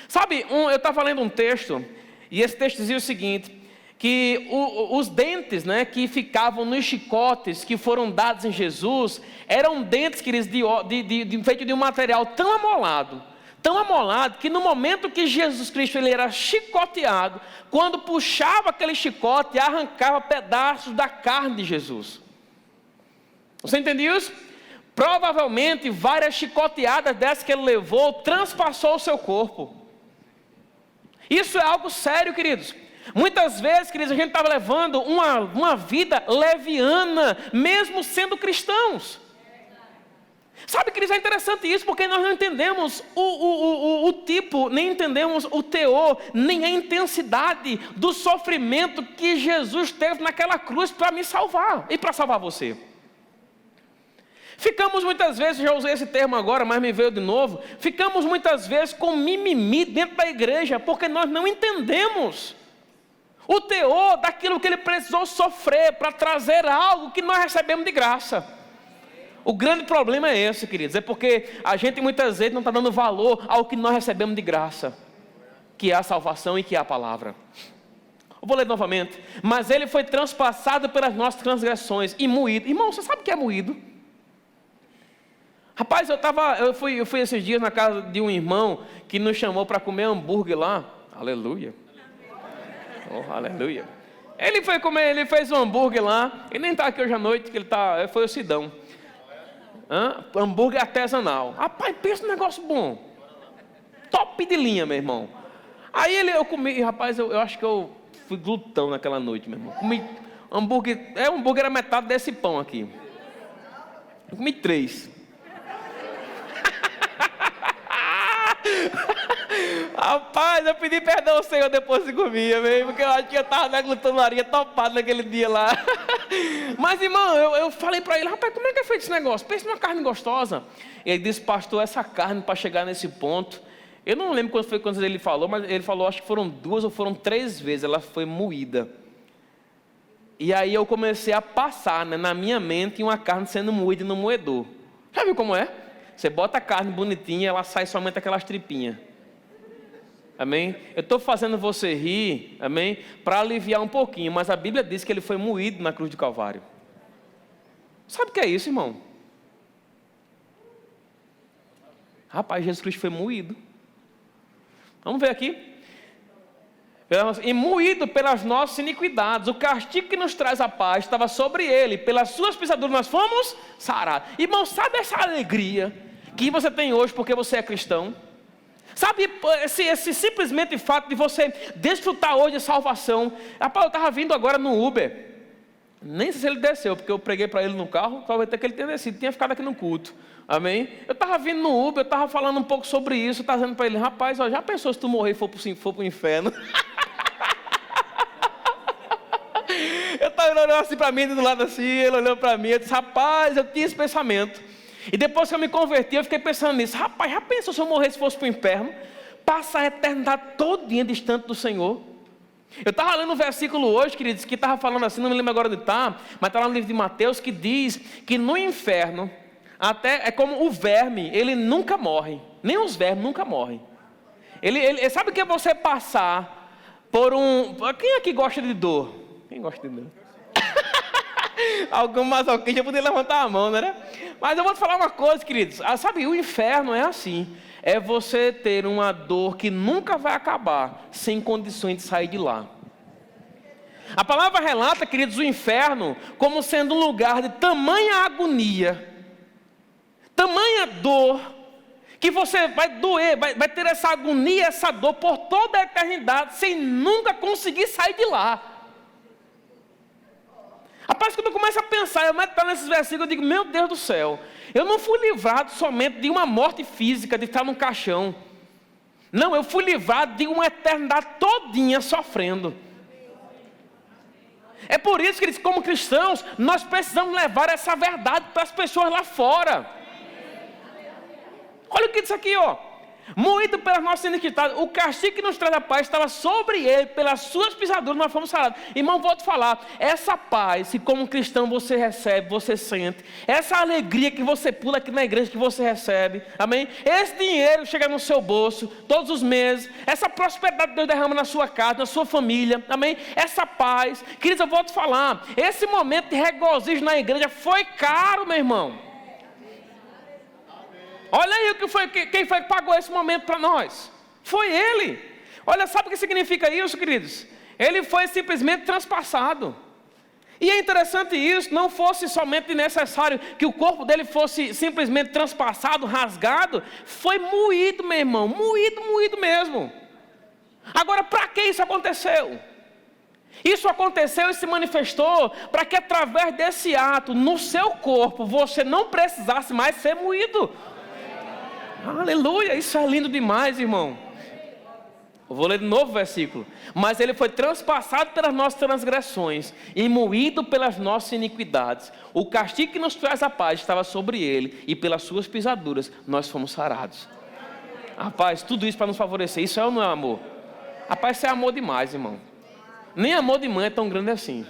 Sabe, eu estava lendo um texto, e esse texto dizia o seguinte: que os dentes, né, que ficavam nos chicotes que foram dados em Jesus, eram dentes, queridos, feitos de um material tão amolado, que no momento que Jesus Cristo ele era chicoteado, quando puxava aquele chicote, arrancava pedaços da carne de Jesus. Você entendeu isso? Provavelmente várias chicoteadas dessas que ele levou, transpassou o seu corpo. Isso é algo sério, queridos. Muitas vezes, queridos, a gente estava levando uma vida leviana, mesmo sendo cristãos. Sabe, queridos, é interessante isso, porque nós não entendemos o tipo, nem entendemos o teor, nem a intensidade do sofrimento que Jesus teve naquela cruz para me salvar e para salvar você. Ficamos muitas vezes, já usei esse termo agora, mas me veio de novo, ficamos muitas vezes com mimimi dentro da igreja, porque nós não entendemos o teor daquilo que ele precisou sofrer para trazer algo que nós recebemos de graça. O grande problema é esse, queridos, é porque a gente muitas vezes não está dando valor ao que nós recebemos de graça, que é a salvação e que é a palavra. Eu vou ler novamente. Mas ele foi transpassado pelas nossas transgressões e moído. Irmão, você sabe o que é moído? Rapaz, eu fui esses dias na casa de um irmão que nos chamou para comer hambúrguer lá. Aleluia. Oh, aleluia. Ele foi comer, ele fez um hambúrguer lá. Ele nem está aqui hoje à noite, que ele foi o Sidão. Hambúrguer artesanal. Rapaz, pensa num negócio bom. Top de linha, meu irmão. Aí eu comi, rapaz, eu acho que eu fui glutão naquela noite, meu irmão. Comi hambúrguer, o hambúrguer era metade desse pão aqui. Eu comi 3. Rapaz, eu pedi perdão ao Senhor depois que comia, mesmo, porque eu acho que eu estava na glutonaria topado naquele dia lá. Mas, irmão, eu falei para ele, rapaz, como é que é feito esse negócio? Pensa numa carne gostosa. Ele disse, pastor, essa carne para chegar nesse ponto, eu não lembro quando ele falou, mas ele falou, acho que foram 2 ou foram 3 vezes, ela foi moída. E aí eu comecei a passar, né, na minha mente uma carne sendo moída no moedor. Já viu como é? Você bota a carne bonitinha, ela sai somente aquelas tripinhas. Amém? Eu estou fazendo você rir, amém? Para aliviar um pouquinho, mas a Bíblia diz que ele foi moído na cruz do Calvário. Sabe o que é isso, irmão? Rapaz, Jesus Cristo foi moído. Vamos ver aqui. E moído pelas nossas iniquidades, o castigo que nos traz a paz estava sobre ele, pelas suas pisaduras nós fomos sarados. Irmão, sabe essa alegria que você tem hoje porque você é cristão? Sabe esse simplesmente fato de você desfrutar hoje de salvação? Rapaz, eu estava vindo agora no Uber, nem sei se ele desceu, porque eu preguei para ele no carro, talvez até que ele tenha descido, tinha ficado aqui no culto, amém? Eu estava vindo no Uber, eu estava falando um pouco sobre isso, estava dizendo para ele, rapaz, ó, já pensou se tu morrer e for para o inferno? Eu estava olhando assim para mim, do lado assim, ele olhou para mim, eu disse, rapaz, eu tinha esse pensamento. E depois que eu me converti, eu fiquei pensando nisso. Rapaz, já pensou se eu morresse e fosse para o inferno? Passar a eternidade todinha distante do Senhor. Eu estava lendo um versículo hoje, queridos, que estava falando assim, não me lembro agora onde está, mas está lá no livro de Mateus, que diz que no inferno, até é como o verme, ele nunca morre. Nem os vermes nunca morrem. Ele sabe o que é você passar por um... Quem aqui gosta de dor? Quem gosta de dor? Algum masoquista poderia levantar a mão, né? Mas eu vou te falar uma coisa, queridos. Sabe, o inferno é assim. É você ter uma dor que nunca vai acabar, sem condições de sair de lá. A palavra relata, queridos, o inferno como sendo um lugar de tamanha agonia, tamanha dor, que você vai doer, vai ter essa agonia, essa dor por toda a eternidade, sem nunca conseguir sair de lá. Rapaz, quando eu começo a pensar, eu meto nesses versículos, eu digo, meu Deus do céu, eu não fui livrado somente de uma morte física, de estar num caixão. Não, eu fui livrado de uma eternidade todinha sofrendo. É por isso que, como cristãos, nós precisamos levar essa verdade para as pessoas lá fora. Olha o que diz aqui, ó. Moído pelas nossas iniquidades, o castigo que nos traz a paz estava sobre ele, pelas suas pisaduras nós fomos sarados. Irmão, vou te falar, essa paz que como cristão você recebe, você sente, essa alegria que você pula aqui na igreja que você recebe, amém? Esse dinheiro chega no seu bolso todos os meses, essa prosperidade que Deus derrama na sua casa, na sua família, amém? Essa paz, queridos, eu vou te falar, esse momento de regozijo na igreja foi caro, meu irmão. Olha aí quem foi que pagou esse momento para nós. Foi ele. Olha, sabe o que significa isso, queridos? Ele foi simplesmente transpassado. E é interessante isso, não fosse somente necessário que o corpo dele fosse simplesmente transpassado, rasgado, foi moído, meu irmão, moído mesmo. Agora, para que isso aconteceu? Isso aconteceu e se manifestou para que através desse ato, no seu corpo, você não precisasse mais ser moído. Aleluia, isso é lindo demais, irmão. Eu vou ler de novo o versículo. Mas ele foi transpassado pelas nossas transgressões e moído pelas nossas iniquidades. O castigo que nos traz a paz estava sobre ele, e pelas suas pisaduras nós fomos sarados. Rapaz, tudo isso para nos favorecer, isso é ou não é amor? Rapaz, isso é amor demais, irmão. Nem amor de mãe é tão grande assim.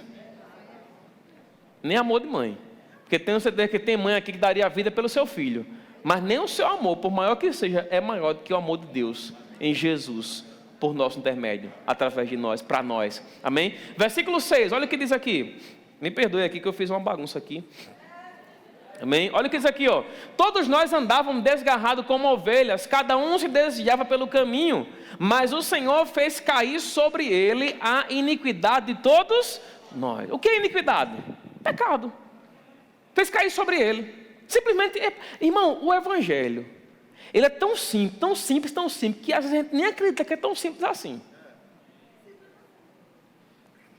Nem amor de mãe. Porque tenho certeza que tem mãe aqui que daria a vida pelo seu filho. Mas nem o seu amor, por maior que seja, é maior do que o amor de Deus em Jesus. por nosso intermédio, através de nós, para nós. Amém? Versículo 6, olha o que diz aqui. Me perdoe aqui que eu fiz uma bagunça aqui. Amém? Olha o que diz aqui, ó. Todos nós andávamos desgarrados como ovelhas, cada um se desviava pelo caminho, mas o Senhor fez cair sobre ele a iniquidade de todos nós. O que é iniquidade? Pecado. Fez cair sobre ele. Simplesmente, irmão, o evangelho, ele é tão simples, tão simples, tão simples, que às vezes a gente nem acredita que é tão simples assim.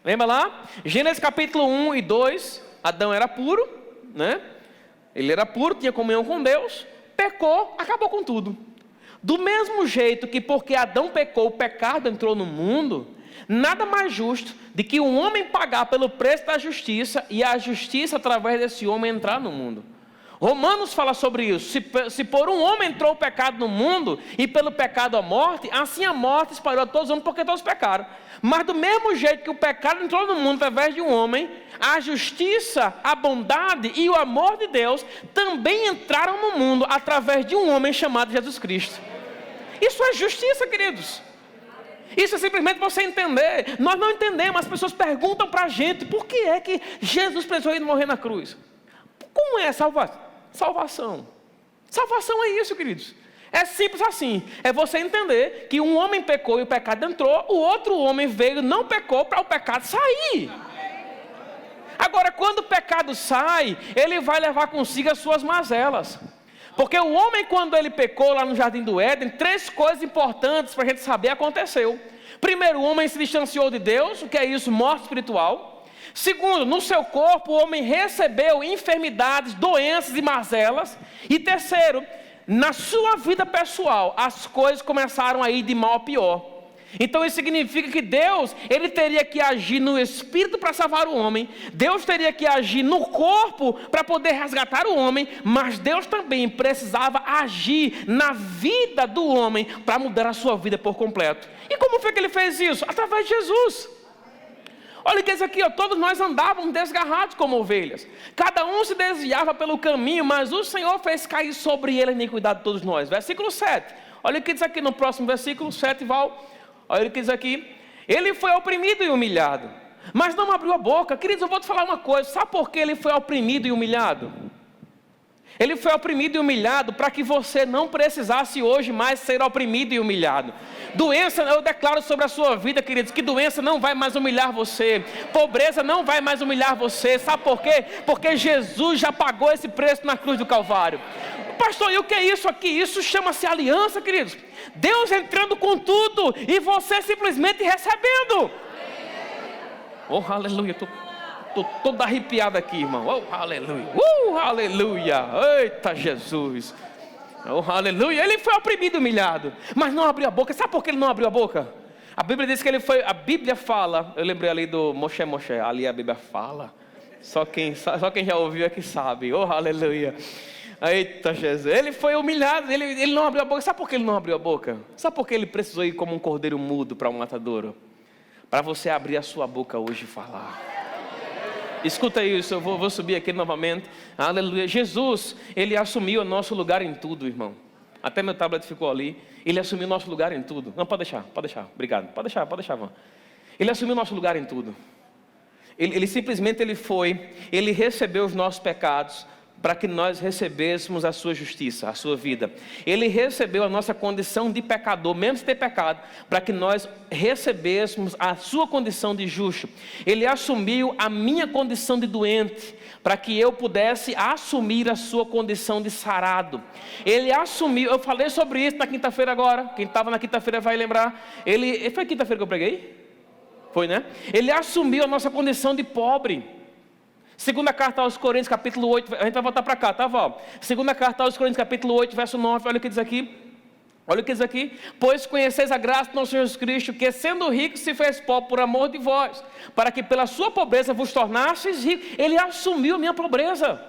Lembra lá? Gênesis capítulo 1 e 2, Adão era puro, né? Ele era puro, tinha comunhão com Deus, pecou, acabou com tudo. Do mesmo jeito que porque Adão pecou, o pecado entrou no mundo, nada mais justo de que um homem pagar pelo preço da justiça e a justiça através desse homem entrar no mundo. Romanos fala sobre isso. Se por um homem entrou o pecado no mundo e pelo pecado a morte, assim a morte espalhou a todos os homens porque todos pecaram. Mas do mesmo jeito que o pecado entrou no mundo através de um homem, a justiça, a bondade e o amor de Deus também entraram no mundo através de um homem chamado Jesus Cristo. Isso é justiça, queridos. Isso é simplesmente você entender. Nós não entendemos, as pessoas perguntam para a gente, por que é que Jesus precisou ir morrer na cruz? Como é salvação? Salvação é isso, queridos. É simples assim. É você entender que um homem pecou e o pecado entrou, o outro homem veio, não pecou, para o pecado sair. Agora, quando o pecado sai, ele vai levar consigo as suas mazelas. Porque o homem, quando ele pecou lá no Jardim do Éden, 3 coisas importantes para a gente saber aconteceu. Primeiro, o homem se distanciou de Deus, o que é isso? Morte espiritual. Segundo, no seu corpo, o homem recebeu enfermidades, doenças e mazelas. E terceiro, na sua vida pessoal, as coisas começaram a ir de mal a pior. Então isso significa que Deus, ele teria que agir no espírito para salvar o homem. Deus teria que agir no corpo para poder resgatar o homem. Mas Deus também precisava agir na vida do homem para mudar a sua vida por completo. E como foi que ele fez isso? Através de Jesus. Olha o que diz aqui, ó, todos nós andávamos desgarrados como ovelhas. Cada um se desviava pelo caminho, mas o Senhor fez cair sobre ele a iniquidade de todos nós. Versículo 7. Olha o que diz aqui no próximo versículo 7, Val. Olha o que diz aqui. Ele foi oprimido e humilhado, mas não abriu a boca. Queridos, eu vou te falar uma coisa. Sabe por que ele foi oprimido e humilhado? Ele foi oprimido e humilhado para que você não precisasse hoje mais ser oprimido e humilhado. Doença, eu declaro sobre a sua vida, queridos, que doença não vai mais humilhar você. Pobreza não vai mais humilhar você. Sabe por quê? Porque Jesus já pagou esse preço na cruz do Calvário. Pastor, e o que é isso aqui? Isso chama-se aliança, queridos. Deus entrando com tudo e você simplesmente recebendo. Oh, aleluia. Estou todo arrepiado aqui, irmão. Oh, aleluia. Aleluia. Eita, Jesus. Oh, aleluia. Ele foi oprimido e humilhado, mas não abriu a boca. Sabe por que ele não abriu a boca? A Bíblia diz que ele foi. A Bíblia fala. Eu lembrei ali do Moshe. Ali a Bíblia fala. Só quem já ouviu é que sabe. Oh, aleluia. Eita, Jesus. Ele foi humilhado. Ele não abriu a boca. Sabe por que ele não abriu a boca? Sabe por que ele precisou ir como um cordeiro mudo para um matadouro? Para você abrir a sua boca hoje e falar. Escuta isso, eu vou subir aqui novamente. Aleluia. Jesus, ele assumiu o nosso lugar em tudo, irmão. Até meu tablet ficou ali. Ele assumiu o nosso lugar em tudo. Não, pode deixar. Obrigado. Pode deixar, irmão. Ele assumiu o nosso lugar em tudo. Ele simplesmente ele recebeu os nossos pecados para que nós recebêssemos a sua justiça, a sua vida. Ele recebeu a nossa condição de pecador, mesmo sem ter pecado, para que nós recebêssemos a sua condição de justo. Ele assumiu a minha condição de doente, para que eu pudesse assumir a sua condição de sarado. Ele assumiu, eu falei sobre isso na quinta-feira agora, quem estava na quinta-feira vai lembrar. Foi quinta-feira que eu preguei? Foi, né? Ele assumiu a nossa condição de pobre. Segunda carta aos Coríntios, capítulo 8, a gente vai voltar para cá, tá, Val? Segunda carta aos Coríntios, capítulo 8, verso 9, olha o que diz aqui. Olha o que diz aqui. Pois conheceis a graça do nosso Jesus Cristo, que sendo rico se fez pobre por amor de vós, para que pela sua pobreza vos tornasseis ricos. Ele assumiu a minha pobreza.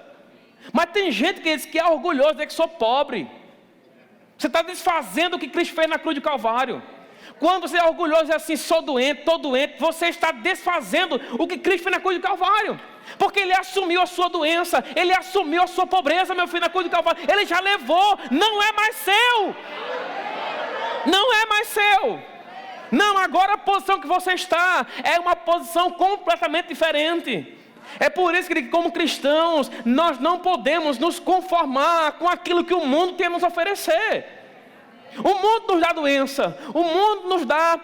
Mas tem gente que diz que é orgulhoso, dizer que sou pobre. Você está desfazendo o que Cristo fez na cruz do Calvário. Quando você é orgulhoso e assim, sou doente, estou doente, você está desfazendo o que Cristo fez na cruz do Calvário. Porque Ele assumiu a sua doença, Ele assumiu a sua pobreza, meu filho, na cruz do Calvário. Ele já levou, não é mais seu. Não é mais seu. Não, agora a posição que você está é uma posição completamente diferente. É por isso que, como cristãos, nós não podemos nos conformar com aquilo que o mundo tem a nos oferecer. O mundo nos dá doença, o mundo nos dá,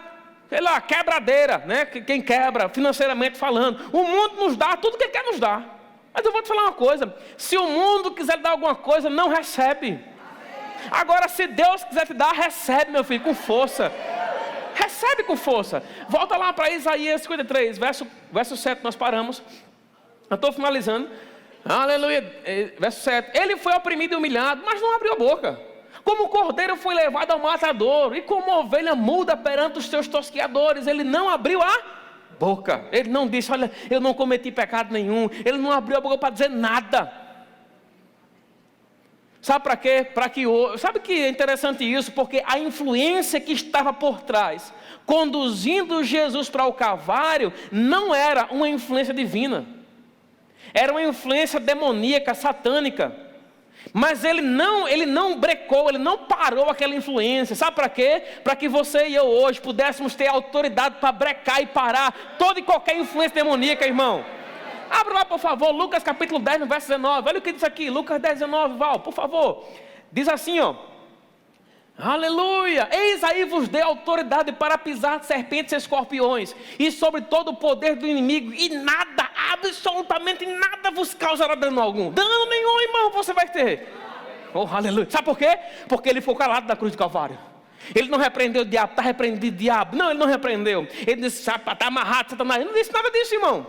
sei lá, quebradeira, né? Quem quebra, financeiramente falando. O mundo nos dá tudo que ele quer nos dar. Mas eu vou te falar uma coisa: se o mundo quiser dar alguma coisa, não recebe. Agora, se Deus quiser te dar, recebe, meu filho, com força. Recebe com força. Volta lá para Isaías 53, verso 7, nós paramos. Eu estou finalizando. Aleluia. Verso 7. Ele foi oprimido e humilhado, mas não abriu a boca. Como o cordeiro foi levado ao matador, e como ovelha muda perante os seus tosqueadores, ele não abriu a boca. Ele não disse: olha, eu não cometi pecado nenhum. Ele não abriu a boca para dizer nada. Sabe para quê? Sabe que é interessante isso? Porque a influência que estava por trás, conduzindo Jesus para o Calvário, não era uma influência divina. Era uma influência demoníaca, satânica. Mas ele não brecou, ele não parou aquela influência. Sabe para quê? Para que você e eu hoje pudéssemos ter autoridade para brecar e parar toda e qualquer influência demoníaca, irmão. Abra lá, por favor, Lucas capítulo 10, no verso 19. Olha o que diz aqui, Lucas 10, 19, Val, por favor. Diz assim, ó. Aleluia! Eis aí vos dei autoridade para pisar serpentes e escorpiões, e sobre todo o poder do inimigo, e nada, absolutamente nada vos causará dano algum. Dano nenhum, irmão, você vai ter. Oh, aleluia! Sabe por quê? Porque ele ficou calado na cruz do Calvário. Ele não repreendeu o diabo, está repreendido o diabo. Não, ele não repreendeu. Ele disse: está amarrado, Satanás. Ele não disse nada disso, irmão.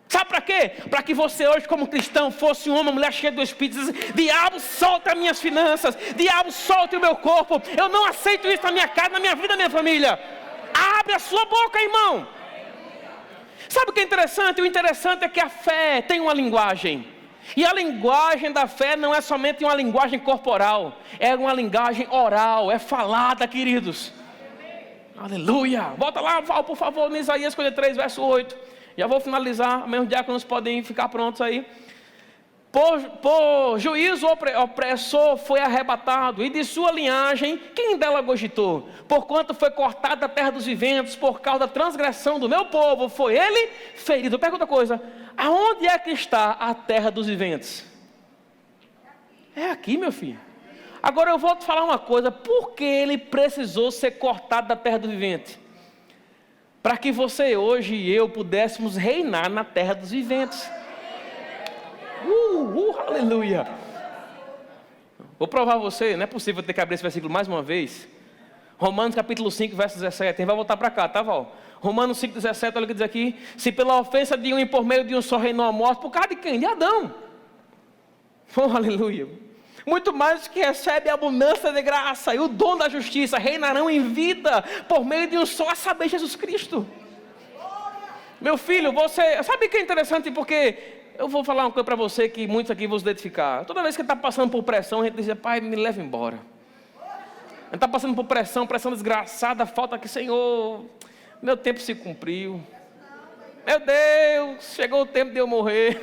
Sabe para quê? Para que você hoje, como cristão, fosse um homem, uma mulher cheia do Espírito. Diabo, solta as minhas finanças. Diabo, solta o meu corpo. Eu não aceito isso na minha casa, na minha vida, na minha família. Abre a sua boca, irmão. Sabe o que é interessante? O interessante é que a fé tem uma linguagem. E a linguagem da fé não é somente uma linguagem corporal. É uma linguagem oral, é falada, queridos. Aleluia. Volta lá, Val, por favor, em Isaías 53, verso 8. Já vou finalizar, meus diáconos podem ficar prontos aí. Por juízo opressor foi arrebatado, e de sua linhagem, quem dela cogitou? Porquanto foi cortado da terra dos viventes, por causa da transgressão do meu povo, foi ele ferido. Pergunta uma coisa: aonde é que está a terra dos viventes? É aqui, meu filho. Agora eu vou te falar uma coisa: por que ele precisou ser cortado da terra dos viventes? Para que você hoje e eu pudéssemos reinar na terra dos viventes. Aleluia. Vou provar você, não é possível ter que abrir esse versículo mais uma vez. Romanos capítulo 5, verso 17. Quem vai voltar para cá, tá, Val? Romanos 5, 17, olha o que diz aqui. Se pela ofensa de um e por meio de um só reinou a morte, por causa de quem? De Adão. Aleluia. Muito mais que recebe a abundância de graça e o dom da justiça reinarão em vida por meio de um só, a saber, Jesus Cristo. Meu filho, você sabe o que é interessante? Porque eu vou falar uma coisa para você que muitos aqui vão se identificar. Toda vez que está passando por pressão, a gente diz: pai, me leva embora. A gente está passando por pressão desgraçada, falta que, Senhor, meu tempo se cumpriu. Meu Deus, chegou o tempo de eu morrer.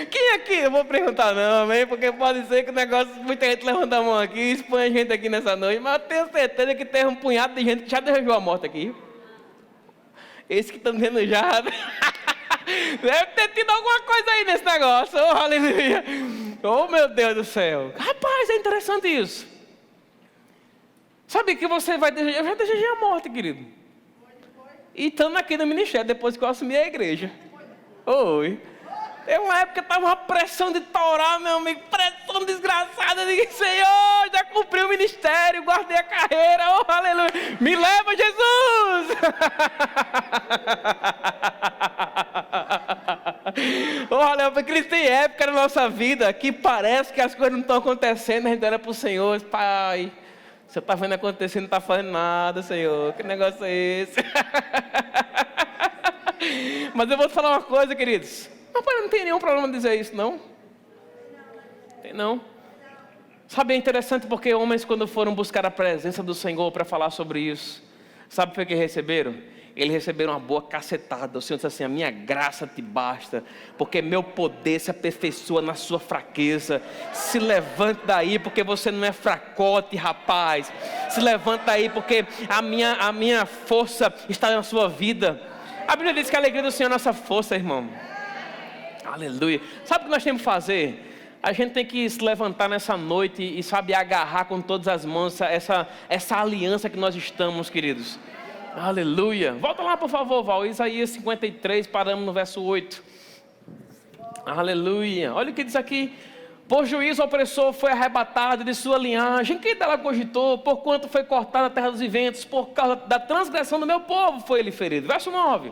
Quem aqui? Eu vou perguntar não, amém? Porque pode ser que o negócio, muita gente levanta a mão aqui, expõe a gente aqui nessa noite, mas eu tenho certeza que tem um punhado de gente que já desejou a morte aqui. Esse que estão dizendo já, deve ter tido alguma coisa aí nesse negócio. Oh, aleluia. Oh, meu Deus do céu. Rapaz, é interessante isso. Sabe que você vai desejar? Eu já desejei a morte, querido. E estamos aqui no ministério, depois que eu assumi a igreja. Oi. Tem uma época que estava uma pressão de torar, meu amigo, pressão desgraçada. Eu disse: Senhor, já cumpri o ministério, guardei a carreira, oh, aleluia, me leva, Jesus. Oh, aleluia, porque eles têm época na nossa vida que parece que as coisas não estão acontecendo, a gente olha para o Senhor: pai, você está vendo acontecer, não está fazendo nada, Senhor, que negócio é esse? Mas eu vou te falar uma coisa, queridos. Rapaz, não tem nenhum problema dizer isso, não. Tem não. Sabe, é interessante porque homens, quando foram buscar a presença do Senhor para falar sobre isso, sabe o que receberam? eles receberam uma boa cacetada. O Senhor disse assim: a minha graça te basta, porque meu poder se aperfeiçoa na sua fraqueza. Se levante daí, porque você não é fracote, rapaz. Se levante daí, porque a minha força está na sua vida. A Bíblia diz que a alegria do Senhor é a nossa força, irmão. Aleluia. Sabe o que nós temos que fazer? A gente tem que se levantar nessa noite e sabe, agarrar com todas as mãos essa aliança que nós estamos, queridos. Aleluia. Volta lá, por favor, Val. Isaías 53, paramos no verso 8. Aleluia. Olha o que diz aqui: por juízo o opressor foi arrebatado de sua linhagem, quem dela cogitou? Porquanto foi cortado a terra dos viventes, por causa da transgressão do meu povo foi ele ferido. Verso 9.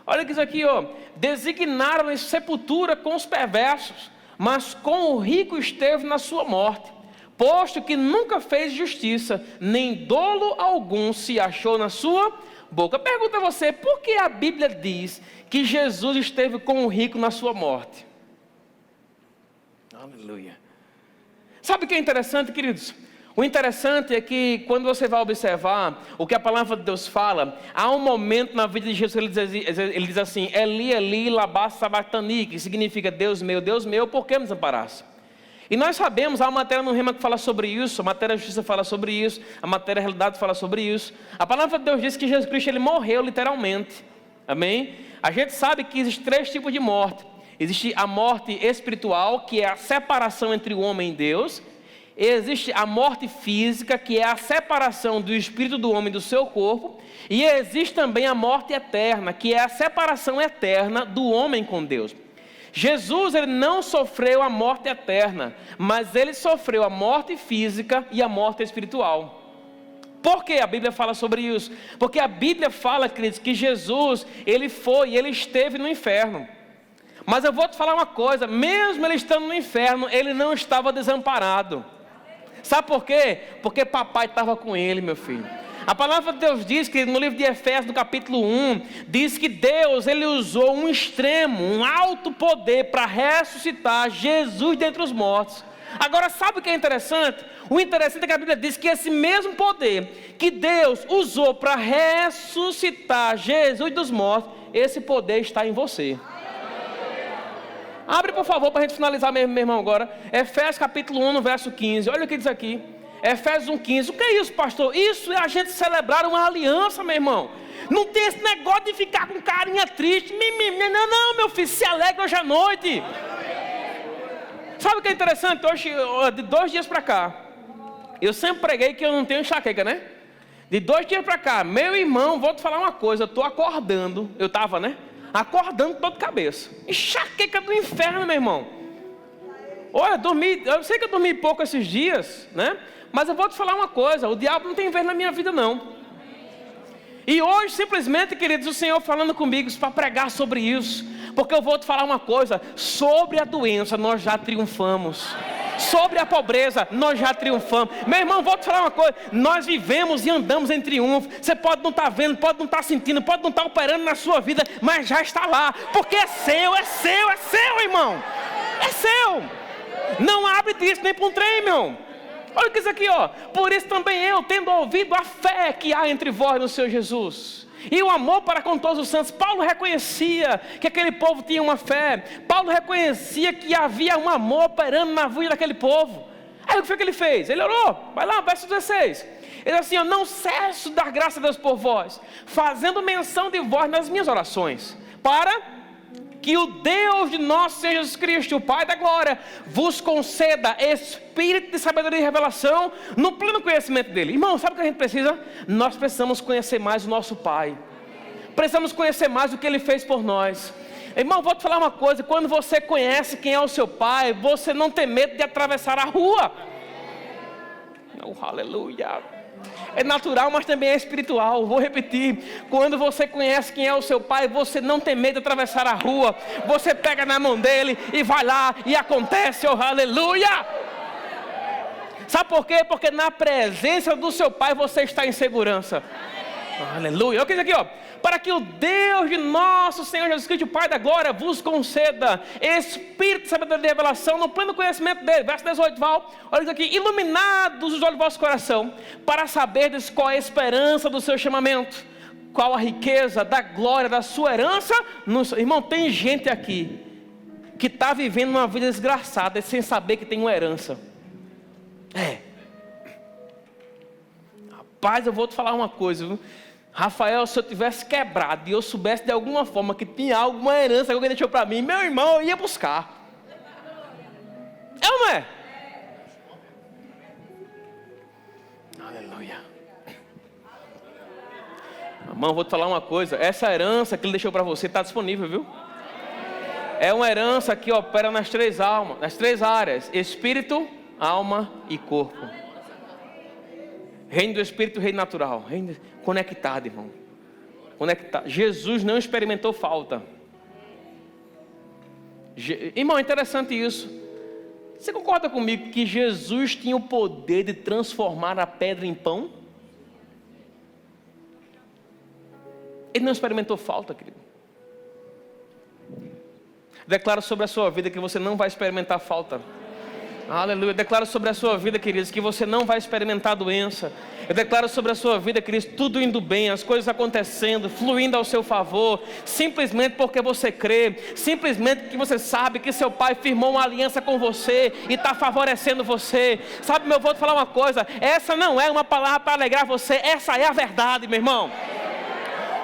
Olha o que diz aqui, ó: designaram sepultura com os perversos, mas com o rico esteve na sua morte, posto que nunca fez justiça, nem dolo algum se achou na sua boca. Pergunta a você: por que a Bíblia diz que Jesus esteve com o rico na sua morte? Aleluia. Sabe o que é interessante, queridos? O interessante é que quando você vai observar o que a palavra de Deus fala, há um momento na vida de Jesus que ele diz assim: Eli, Eli, lama sabachthani, que significa Deus meu, por que me desamparaste? E nós sabemos, há uma matéria no Rema que fala sobre isso, a matéria da justiça fala sobre isso, a matéria da realidade fala sobre isso. A palavra de Deus diz que Jesus Cristo, ele morreu literalmente, amém? A gente sabe que existem 3 tipos de morte. Existe a morte espiritual, que é a separação entre o homem e Deus. Existe a morte física, que é a separação do espírito do homem do seu corpo. E existe também a morte eterna, que é a separação eterna do homem com Deus. Jesus, ele não sofreu a morte eterna, mas ele sofreu a morte física e a morte espiritual. Por que a Bíblia fala sobre isso? Porque a Bíblia fala, queridos, que Jesus, ele esteve no inferno. Mas eu vou te falar uma coisa: mesmo ele estando no inferno, ele não estava desamparado. Sabe por quê? Porque papai estava com ele, meu filho. A palavra de Deus diz que no livro de Efésios, no capítulo 1, diz que Deus, ele usou um extremo, um alto poder para ressuscitar Jesus dentre os mortos. Agora, sabe o que é interessante? O interessante é que a Bíblia diz que esse mesmo poder que Deus usou para ressuscitar Jesus dos mortos, esse poder está em você. Abre, por favor, para a gente finalizar, meu irmão, agora. Efésios capítulo 1, no verso 15. Olha o que diz aqui. Efésios 1,15. O que é isso, pastor? Isso é a gente celebrar uma aliança, meu irmão. Não tem esse negócio de ficar com carinha triste. Não, meu filho, se alegra hoje à noite. Sabe o que é interessante? Hoje, de 2 dias para cá, eu sempre preguei que eu não tenho enxaqueca, né? De 2 dias para cá, meu irmão, vou te falar uma coisa. Eu estou acordando. Eu estava, né? Acordando todo de cabeça. Enxaqueca do inferno, meu irmão. Olha, eu sei que eu dormi pouco esses dias, né? Mas eu vou te falar uma coisa: o diabo não tem vez na minha vida, não. E hoje, simplesmente, queridos, o Senhor falando comigo para pregar sobre isso. Porque eu vou te falar uma coisa: sobre a doença nós já triunfamos. Sobre a pobreza nós já triunfamos. Meu irmão, vou te falar uma coisa: nós vivemos e andamos em triunfo. Você pode não estar vendo, pode não estar sentindo, pode não estar operando na sua vida, mas já está lá. Porque é seu, irmão. É seu. Não abre disso nem para um trem, meu. Olha o que diz aqui, ó: por isso também eu, tendo ouvido a fé que há entre vós no Senhor Jesus, e o amor para com todos os santos. Paulo reconhecia que aquele povo tinha uma fé. Paulo reconhecia que havia um amor operando na vida daquele povo. Aí o que foi que ele fez? Ele orou. Vai lá, verso 16. Ele disse assim: eu não cesso de dar graça a Deus por vós, fazendo menção de vós nas minhas orações, para que o Deus de nosso Senhor Jesus Cristo, o Pai da glória, vos conceda espírito de sabedoria e revelação no pleno conhecimento dele. Irmão, sabe o que a gente precisa? Nós precisamos conhecer mais o nosso Pai. Precisamos conhecer mais o que Ele fez por nós. Irmão, vou te falar uma coisa: quando você conhece quem é o seu Pai, você não tem medo de atravessar a rua. Oh, aleluia. É natural, mas também é espiritual. Vou repetir: quando você conhece quem é o seu Pai, você não tem medo de atravessar a rua. Você pega na mão dele e vai lá e acontece. Oh, aleluia. Sabe por quê? Porque na presença do seu Pai você está em segurança. Aleluia. Olha o que diz aqui, ó: para que o Deus de nosso Senhor Jesus Cristo, o Pai da glória, vos conceda espírito de sabedoria e revelação no pleno conhecimento dele. Verso 18, Val. Olha isso aqui: iluminados os olhos do vosso coração, para saberdes qual é a esperança do seu chamamento, qual a riqueza da glória da sua herança. Irmão, tem gente aqui que está vivendo uma vida desgraçada sem saber que tem uma herança. Rapaz, eu vou te falar uma coisa, viu? Rafael, se eu tivesse quebrado e eu soubesse de alguma forma que tinha alguma herança que alguém deixou para mim, meu irmão, eu ia buscar. É ou não é? Aleluia. Irmão, vou te falar uma coisa. Essa herança que ele deixou para você está disponível, viu? É uma herança que opera nas três áreas: espírito, alma e corpo. Reino do espírito, reino natural. Reino conectado, irmão. Conectado. Jesus não experimentou falta. Irmão, é interessante isso. Você concorda comigo que Jesus tinha o poder de transformar a pedra em pão? Ele não experimentou falta, querido. Declaro sobre a sua vida que você não vai experimentar falta. Aleluia. Eu declaro sobre a sua vida, queridos, que você não vai experimentar doença. Eu declaro sobre a sua vida, queridos, tudo indo bem, as coisas acontecendo, fluindo ao seu favor, simplesmente porque você crê, simplesmente porque você sabe que seu pai firmou uma aliança com você e está favorecendo você. Sabe, meu, eu vou te falar uma coisa, essa não é uma palavra para alegrar você, essa é a verdade, meu irmão.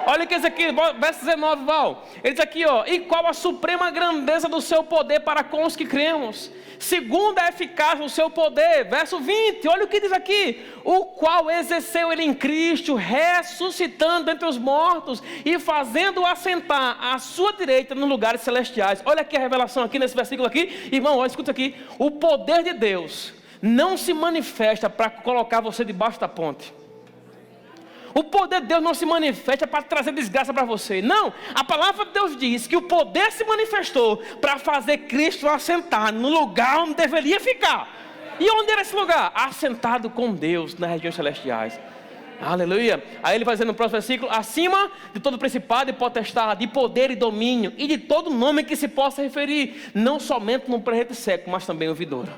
Olha o que diz aqui, verso 19, Val. Ele diz aqui, e qual a suprema grandeza do seu poder para com os que cremos, segundo a eficácia do seu poder. Verso 20, olha o que diz aqui: o qual exerceu ele em Cristo, ressuscitando entre os mortos e fazendo-o assentar à sua direita nos lugares celestiais. Olha aqui a revelação aqui nesse versículo aqui, irmão, olha, escuta aqui. O poder de Deus não se manifesta para colocar você debaixo da ponte. O poder de Deus não se manifesta para trazer desgraça para você. Não, a palavra de Deus diz que o poder se manifestou para fazer Cristo assentar no lugar onde deveria ficar. E onde era esse lugar? Assentado com Deus nas regiões celestiais. Aleluia. Aí ele vai dizer no próximo versículo: acima de todo principado e potestade, de poder e domínio, e de todo nome que se possa referir, não somente no presente século, mas também no vindouro.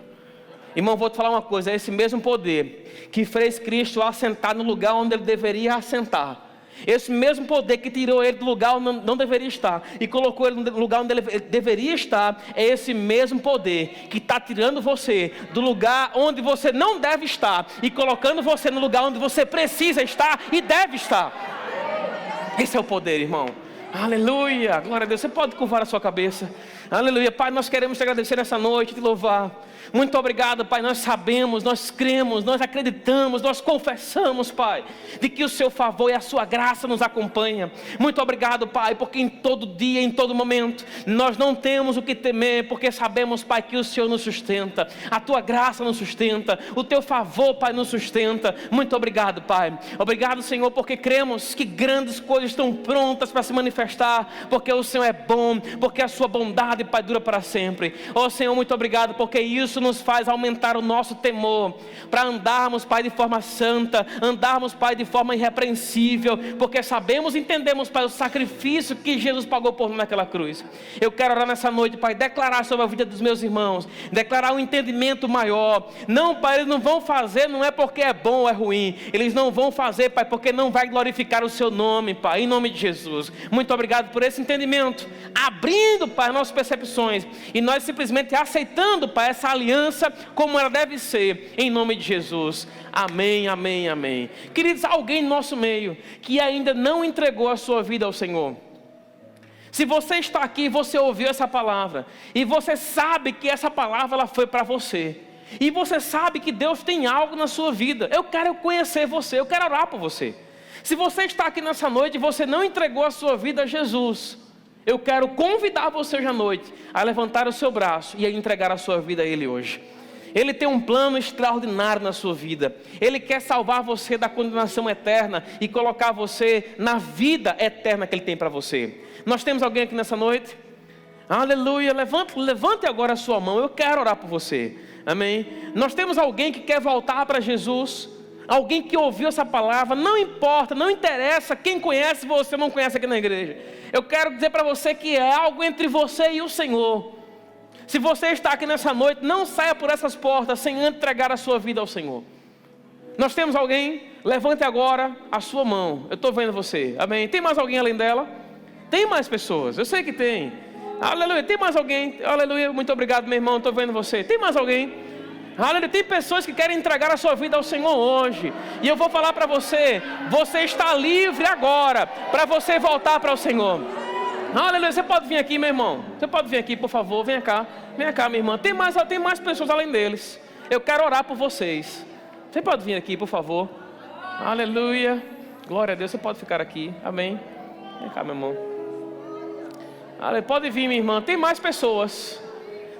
Irmão, vou te falar uma coisa, é esse mesmo poder que fez Cristo assentar no lugar onde ele deveria assentar. Esse mesmo poder que tirou ele do lugar onde não deveria estar e colocou ele no lugar onde ele deveria estar, é esse mesmo poder que está tirando você do lugar onde você não deve estar e colocando você no lugar onde você precisa estar e deve estar. Esse é o poder, irmão. Aleluia, glória a Deus. Você pode curvar a sua cabeça. Aleluia. Pai, nós queremos te agradecer nessa noite, te louvar. Muito obrigado, Pai. Nós sabemos, nós cremos, nós acreditamos, nós confessamos, Pai, de que o seu favor e a sua graça nos acompanha. Muito obrigado, Pai, porque em todo dia, em todo momento, nós não temos o que temer, porque sabemos, Pai, que o Senhor nos sustenta, a tua graça nos sustenta, o teu favor, Pai, nos sustenta. Muito obrigado, Pai. Obrigado, Senhor, porque cremos que grandes coisas estão prontas para se manifestar, porque o Senhor é bom, porque a sua bondade, Pai, dura para sempre. Ó Senhor, muito obrigado, porque isso nos faz aumentar o nosso temor, para andarmos, Pai, de forma santa, andarmos, Pai, de forma irrepreensível, porque sabemos e entendemos, Pai, o sacrifício que Jesus pagou por nós naquela cruz. Eu quero orar nessa noite, Pai, declarar sobre a vida dos meus irmãos, declarar um entendimento maior. Não, Pai, eles não vão fazer, não é porque é bom ou é ruim, eles não vão fazer, Pai, porque não vai glorificar o seu nome, Pai, em nome de Jesus. Muito obrigado por esse entendimento, abrindo, Pai, nossas percepções, e nós simplesmente aceitando, Pai, essa aliança como ela deve ser, em nome de Jesus. Amém, amém, amém. Queridos, alguém no nosso meio que ainda não entregou a sua vida ao Senhor. Se você está aqui e você ouviu essa palavra, e você sabe que essa palavra ela foi para você, e você sabe que Deus tem algo na sua vida, eu quero conhecer você, eu quero orar por você. Se você está aqui nessa noite e você não entregou a sua vida a Jesus, eu quero convidar você hoje à noite a levantar o seu braço e a entregar a sua vida a Ele hoje. Ele tem um plano extraordinário na sua vida. Ele quer salvar você da condenação eterna e colocar você na vida eterna que Ele tem para você. Nós temos alguém aqui nessa noite? Aleluia, levante agora a sua mão, eu quero orar por você. Amém? Nós temos alguém que quer voltar para Jesus, alguém que ouviu essa palavra, não importa, não interessa quem conhece você ou não conhece aqui na igreja. Eu quero dizer para você que é algo entre você e o Senhor. Se você está aqui nessa noite, não saia por essas portas sem entregar a sua vida ao Senhor. Nós temos alguém? Levante agora a sua mão. Eu estou vendo você. Amém. Tem mais alguém além dela? Tem mais pessoas. Eu sei que tem. Aleluia. Tem mais alguém? Aleluia. Muito obrigado, meu irmão. Estou vendo você. Tem mais alguém? Aleluia. Tem pessoas que querem entregar a sua vida ao Senhor hoje. E eu vou falar para você. Você está livre agora para você voltar para o Senhor. Aleluia. Você pode vir aqui, meu irmão. Você pode vir aqui, por favor. Venha cá. Venha cá, minha irmã. Tem mais pessoas além deles. Eu quero orar por vocês. Você pode vir aqui, por favor. Aleluia. Glória a Deus. Você pode ficar aqui. Amém. Vem cá, meu irmão. Aleluia. Pode vir, minha irmã. Tem mais pessoas.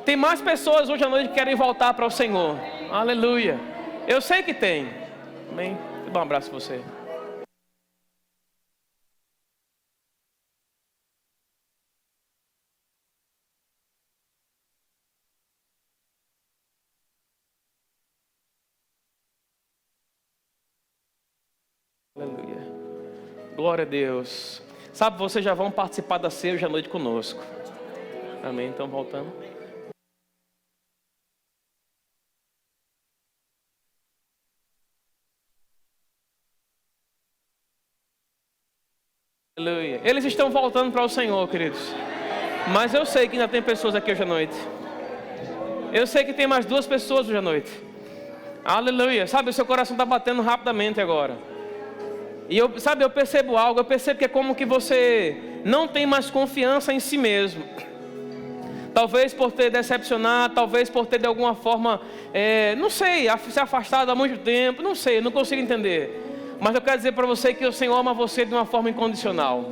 Tem mais pessoas hoje à noite que querem voltar para o Senhor. Aleluia. Eu sei que tem. Amém. Vou dar um abraço para você. Aleluia. Glória a Deus. Sabe, vocês já vão participar da ceia hoje à noite conosco. Amém. Então, voltando. Aleluia. Eles estão voltando para o Senhor, queridos. Mas eu sei que ainda tem pessoas aqui hoje à noite. Eu sei que tem mais 2 pessoas hoje à noite. Aleluia. Sabe, o seu coração está batendo rapidamente agora. E eu percebo algo. Eu percebo que é como que você não tem mais confiança em si mesmo. Talvez por ter decepcionado, talvez por ter de alguma forma, não sei, se afastado há muito tempo. Não sei, não consigo entender. Mas eu quero dizer para você que o Senhor ama você de uma forma incondicional.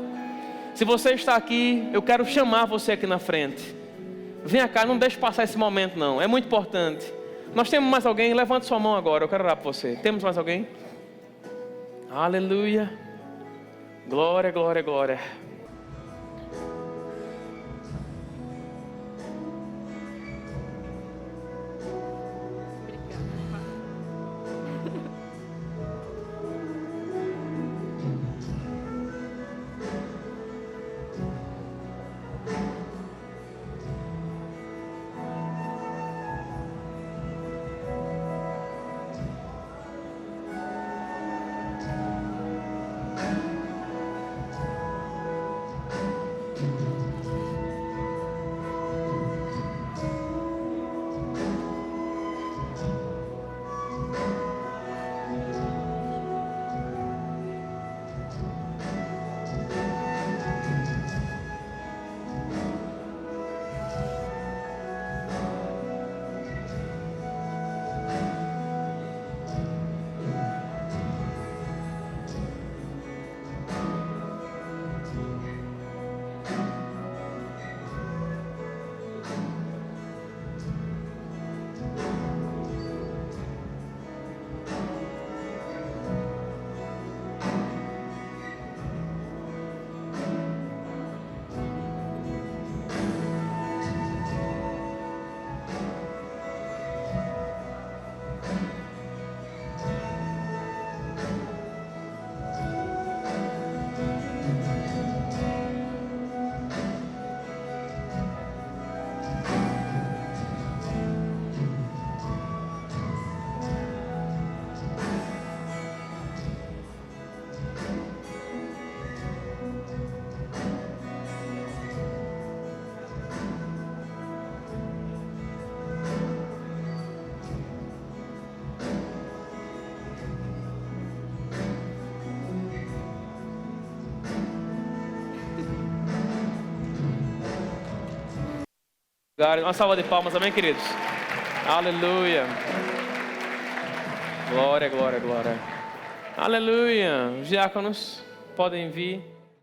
Se você está aqui, eu quero chamar você aqui na frente. Venha cá, não deixe passar esse momento não, é muito importante. Nós temos mais alguém? Levante sua mão agora, eu quero orar por você. Temos mais alguém? Aleluia. Glória, glória, glória. Uma salva de palmas, amém, queridos? Aleluia. Glória, glória, glória. Aleluia. Os diáconos podem vir.